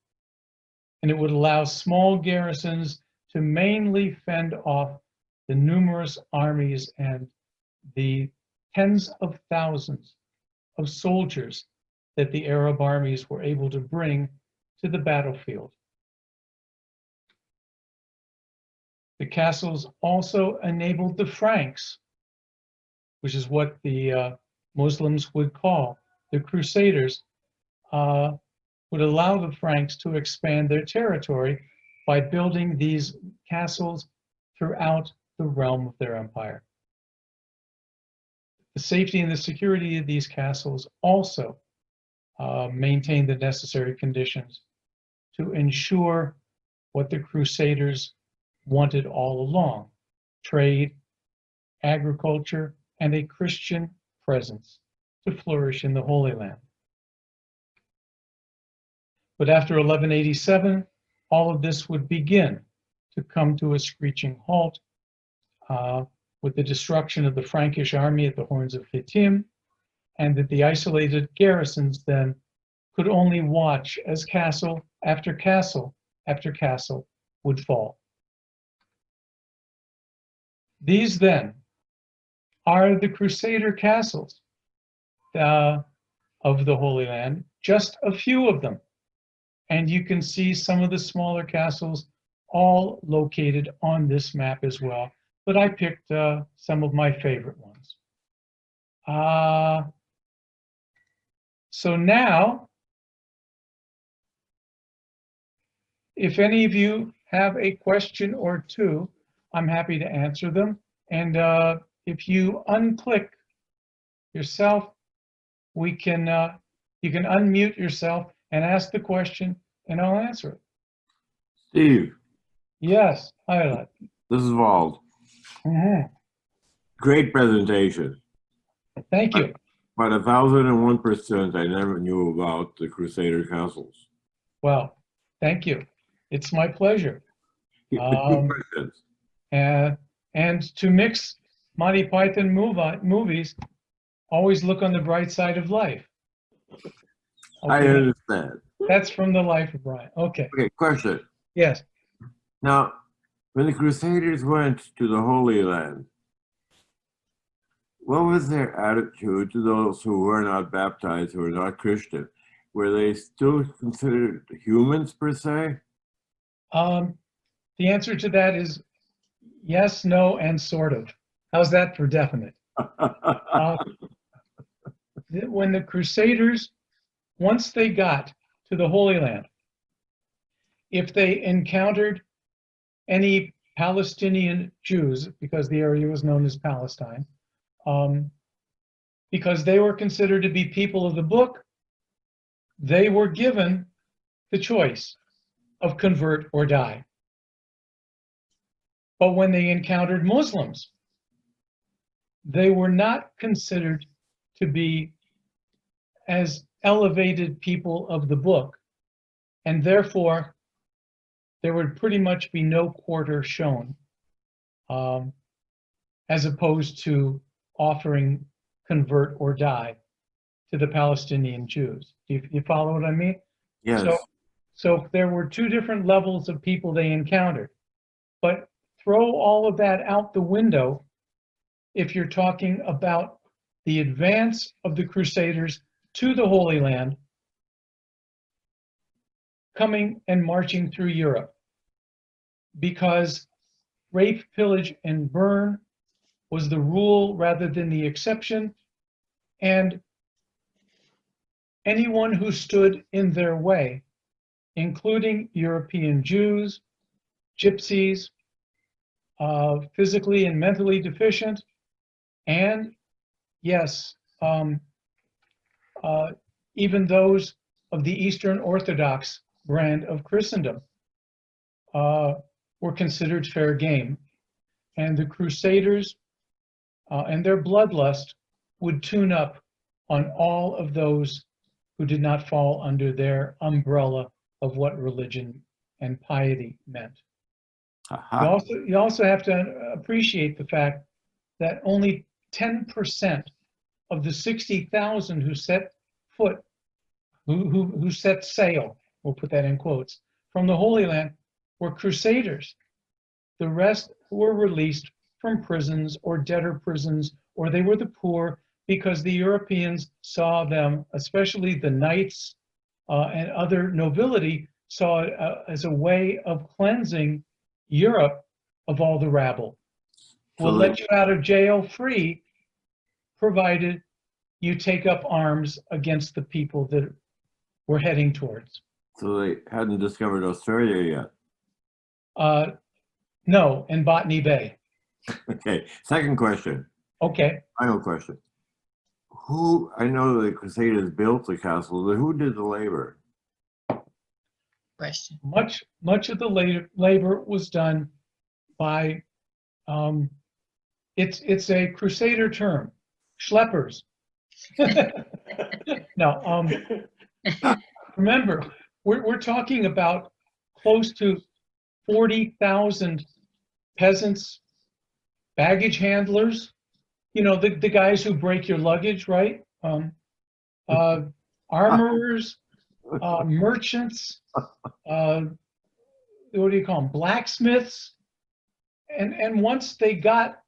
And it would allow small garrisons to mainly fend off the numerous armies and the tens of thousands of soldiers that the Arab armies were able to bring to the battlefield. The castles also enabled the Franks, which is what the Muslims would call the Crusaders, would allow the Franks to expand their territory by building these castles throughout the realm of their empire. The safety and the security of these castles also maintained the necessary conditions to ensure what the Crusaders wanted all along: trade, agriculture, and a Christian presence to flourish in the Holy Land. But after 1187, all of this would begin to come to a screeching halt with the destruction of the Frankish army at the Horns of Hittim, and that the isolated garrisons then could only watch as castle after castle after castle would fall. These then are the Crusader castles of the Holy Land, just a few of them. And you can see some of the smaller castles all located on this map as well, but I picked some of my favorite ones. So now, if any of you have a question or two, I'm happy to answer them. And if you unclick yourself, you can unmute yourself and ask the question, and I'll answer it. Steve. Yes, hi. This is Wald. Great presentation. Thank you. But 1001%, I never knew about the Crusader Castles. Well, thank you. It's my pleasure. And to mix Monty Python movies, always look on the bright side of life. Okay. I understand. That's from the life of Brian. Okay. Okay, question. Yes. Now, when the Crusaders went to the Holy Land, what was their attitude to those who were not baptized, who were not Christian? Were they still considered humans per se? The answer to that is yes, no, and sort of. How's that for definite? When the Crusaders, once they got to the Holy Land, if they encountered any Palestinian Jews, because the area was known as Palestine, because they were considered to be people of the book, they were given the choice of convert or die. But when they encountered Muslims, they were not considered to be as elevated people of the book, and therefore there would pretty much be no quarter shown, as opposed to offering convert or die to the Palestinian Jews. Do you follow what I mean? Yes. So there were two different levels of people they encountered, but throw all of that out the window if you're talking about the advance of the Crusaders to the Holy Land, coming and marching through Europe, because rape, pillage, and burn was the rule rather than the exception, And anyone who stood in their way, including European Jews, gypsies, physically and mentally deficient, and yes, even those of the Eastern Orthodox brand of Christendom were considered fair game. And the Crusaders and their bloodlust would tune up on all of those who did not fall under their umbrella of what religion and piety meant. You also have to appreciate the fact that only 10% of the 60,000 who set foot, who set sail, we'll put that in quotes, from the Holy Land were Crusaders. The rest were released from prisons or debtor prisons, or they were the poor because the Europeans saw them, especially the knights and other nobility, saw it as a way of cleansing Europe of all the rabble. We'll let you out of jail free, provided you take up arms against the people that we're heading towards. So they hadn't discovered Australia yet? No, in Botany Bay. Okay, second question. Okay. Final question. I know the Crusaders built the castle, but who did the labor? Question. Much of the labor was done by, it's a Crusader term, schleppers. No, remember, we're talking about close to 40,000 peasants, baggage handlers, you know, the guys who break your luggage, right? Armorers, merchants, what do you call them? Blacksmiths. And once they got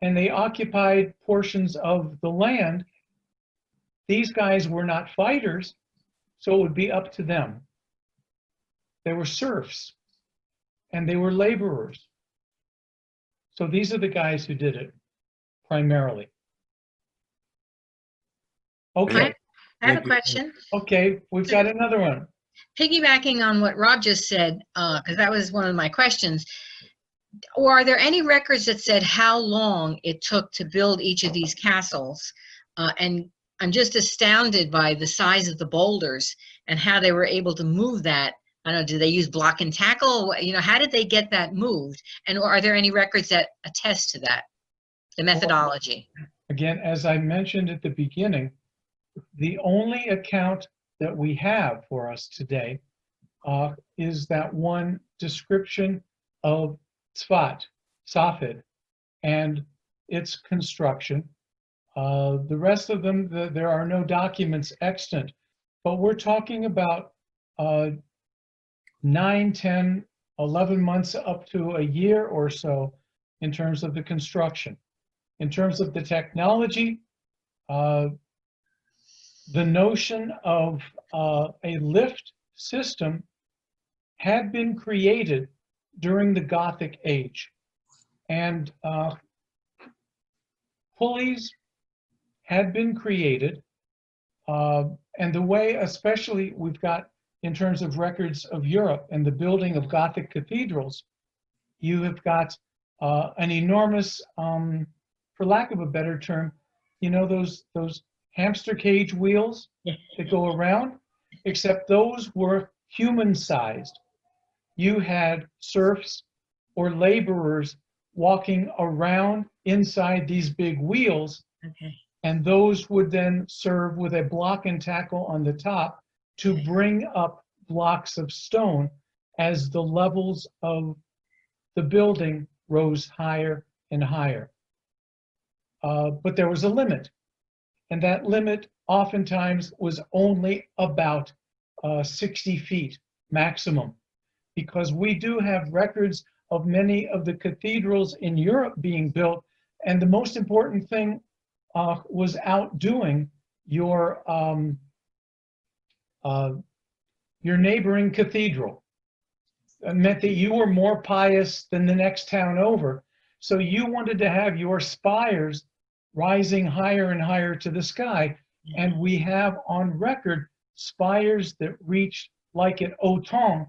and they occupied portions of the land, these guys were not fighters, so it would be up to them. They were serfs and they were laborers. So these are the guys who did it primarily. Okay. I have a question. Okay, we've got another one. Piggybacking on what Rob just said, because that was one of my questions. Or are there any records that said how long it took to build each of these castles? And I'm just astounded by the size of the boulders and how they were able to move that. I don't know, do they use block and tackle? You know, how did they get that moved? And are there any records that attest to that, the methodology? Again, as I mentioned at the beginning, the only account that we have for us today is that one description of Safed, and its construction. The rest of them, there are no documents extant, but we're talking about 9, 10, 11 months up to a year or so in terms of the construction. In terms of the technology, the notion of a lift system had been created during the Gothic age, and pulleys had been created, and the way, especially we've got in terms of records of Europe and the building of Gothic cathedrals, you have got an enormous, for lack of a better term, you know, those hamster cage wheels that go around, except those were human-sized. You had serfs or laborers walking around inside these big wheels, and those would then serve with a block and tackle on the top to bring up blocks of stone as the levels of the building rose higher and higher. But there was a limit, and that limit oftentimes was only about 60 feet maximum, because we do have records of many of the cathedrals in Europe being built, and the most important thing was outdoing your neighboring cathedral. It meant that you were more pious than the next town over, so you wanted to have your spires rising higher and higher to the sky. And we have on record spires that reach, like at Auton,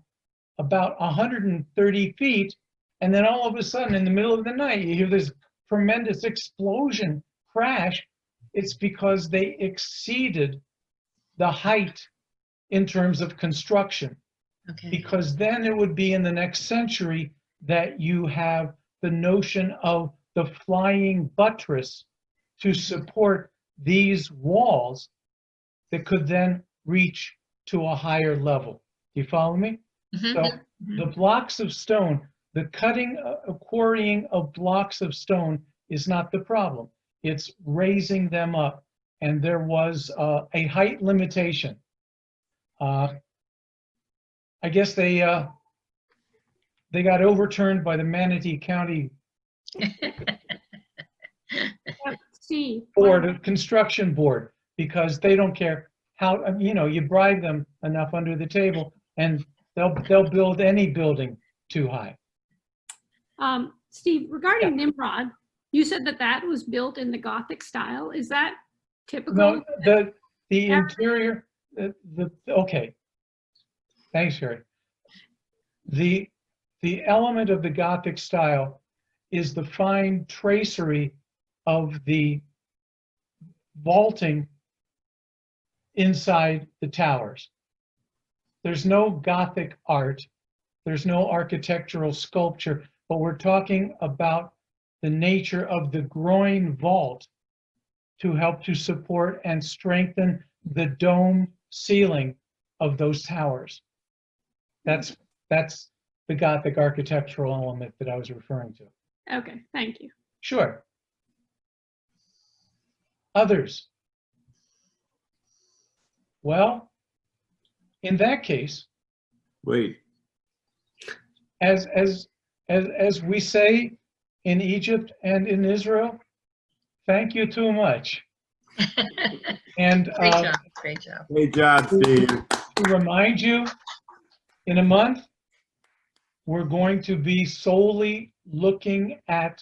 about 130 feet. And then all of a sudden, in the middle of the night, you hear this tremendous explosion, crash. It's because they exceeded the height in terms of construction. Okay. Because then it would be in the next century that you have the notion of the flying buttress to support these walls that could then reach to a higher level. Do you follow me? Mhm. So the blocks of stone, the cutting, quarrying of blocks of stone is not the problem. It's raising them up. And there was a height limitation. I guess they got overturned by the Manatee County Steve, Board, Construction Board, because they don't care how, you bribe them enough under the table and they'll build any building too high. Steve, regarding Yeah. Nimrod, you said that that was built in the Gothic style. Is that typical? No, the interior, okay. Thanks, Sherry. The element of the Gothic style is the fine tracery of the vaulting inside the towers. There's no Gothic art, there's no architectural sculpture, but we're talking about the nature of the groin vault to help to support and strengthen the dome ceiling of those towers. That's the Gothic architectural element that I was referring to. Okay, thank you. Sure. Others? Well, in that case, Wait, as we say in Egypt and in Israel, thank you too much. And Great job, great job. great job, Steve. to remind you, in a month, we're going to be solely looking at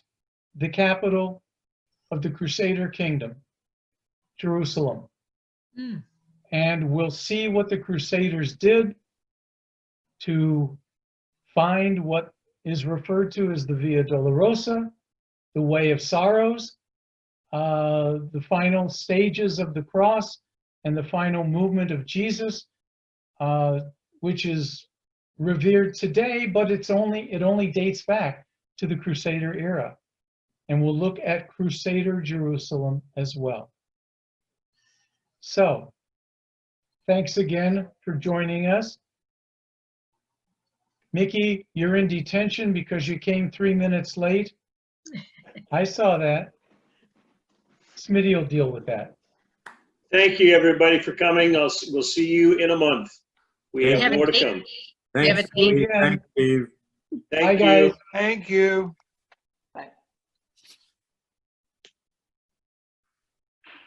the capital of the Crusader Kingdom, Jerusalem. Mm. And we'll see what the Crusaders did to find what is referred to as the Via Dolorosa, the Way of Sorrows, the final stages of the cross, and the final movement of Jesus, which is revered today, but it only dates back to the Crusader era. And we'll look at Crusader Jerusalem as well. So, thanks again for joining us. Mickey, you're in detention because you came 3 minutes late. I saw that. Smitty will deal with that. Thank you, everybody, for coming. We'll see you in a month. We have have a more to date? come. We have Thanks, a date. Steve. Thanks, Steve. Bye, Thank you. guys. Thank you.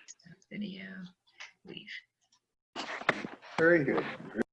Stop video, leave. Very good.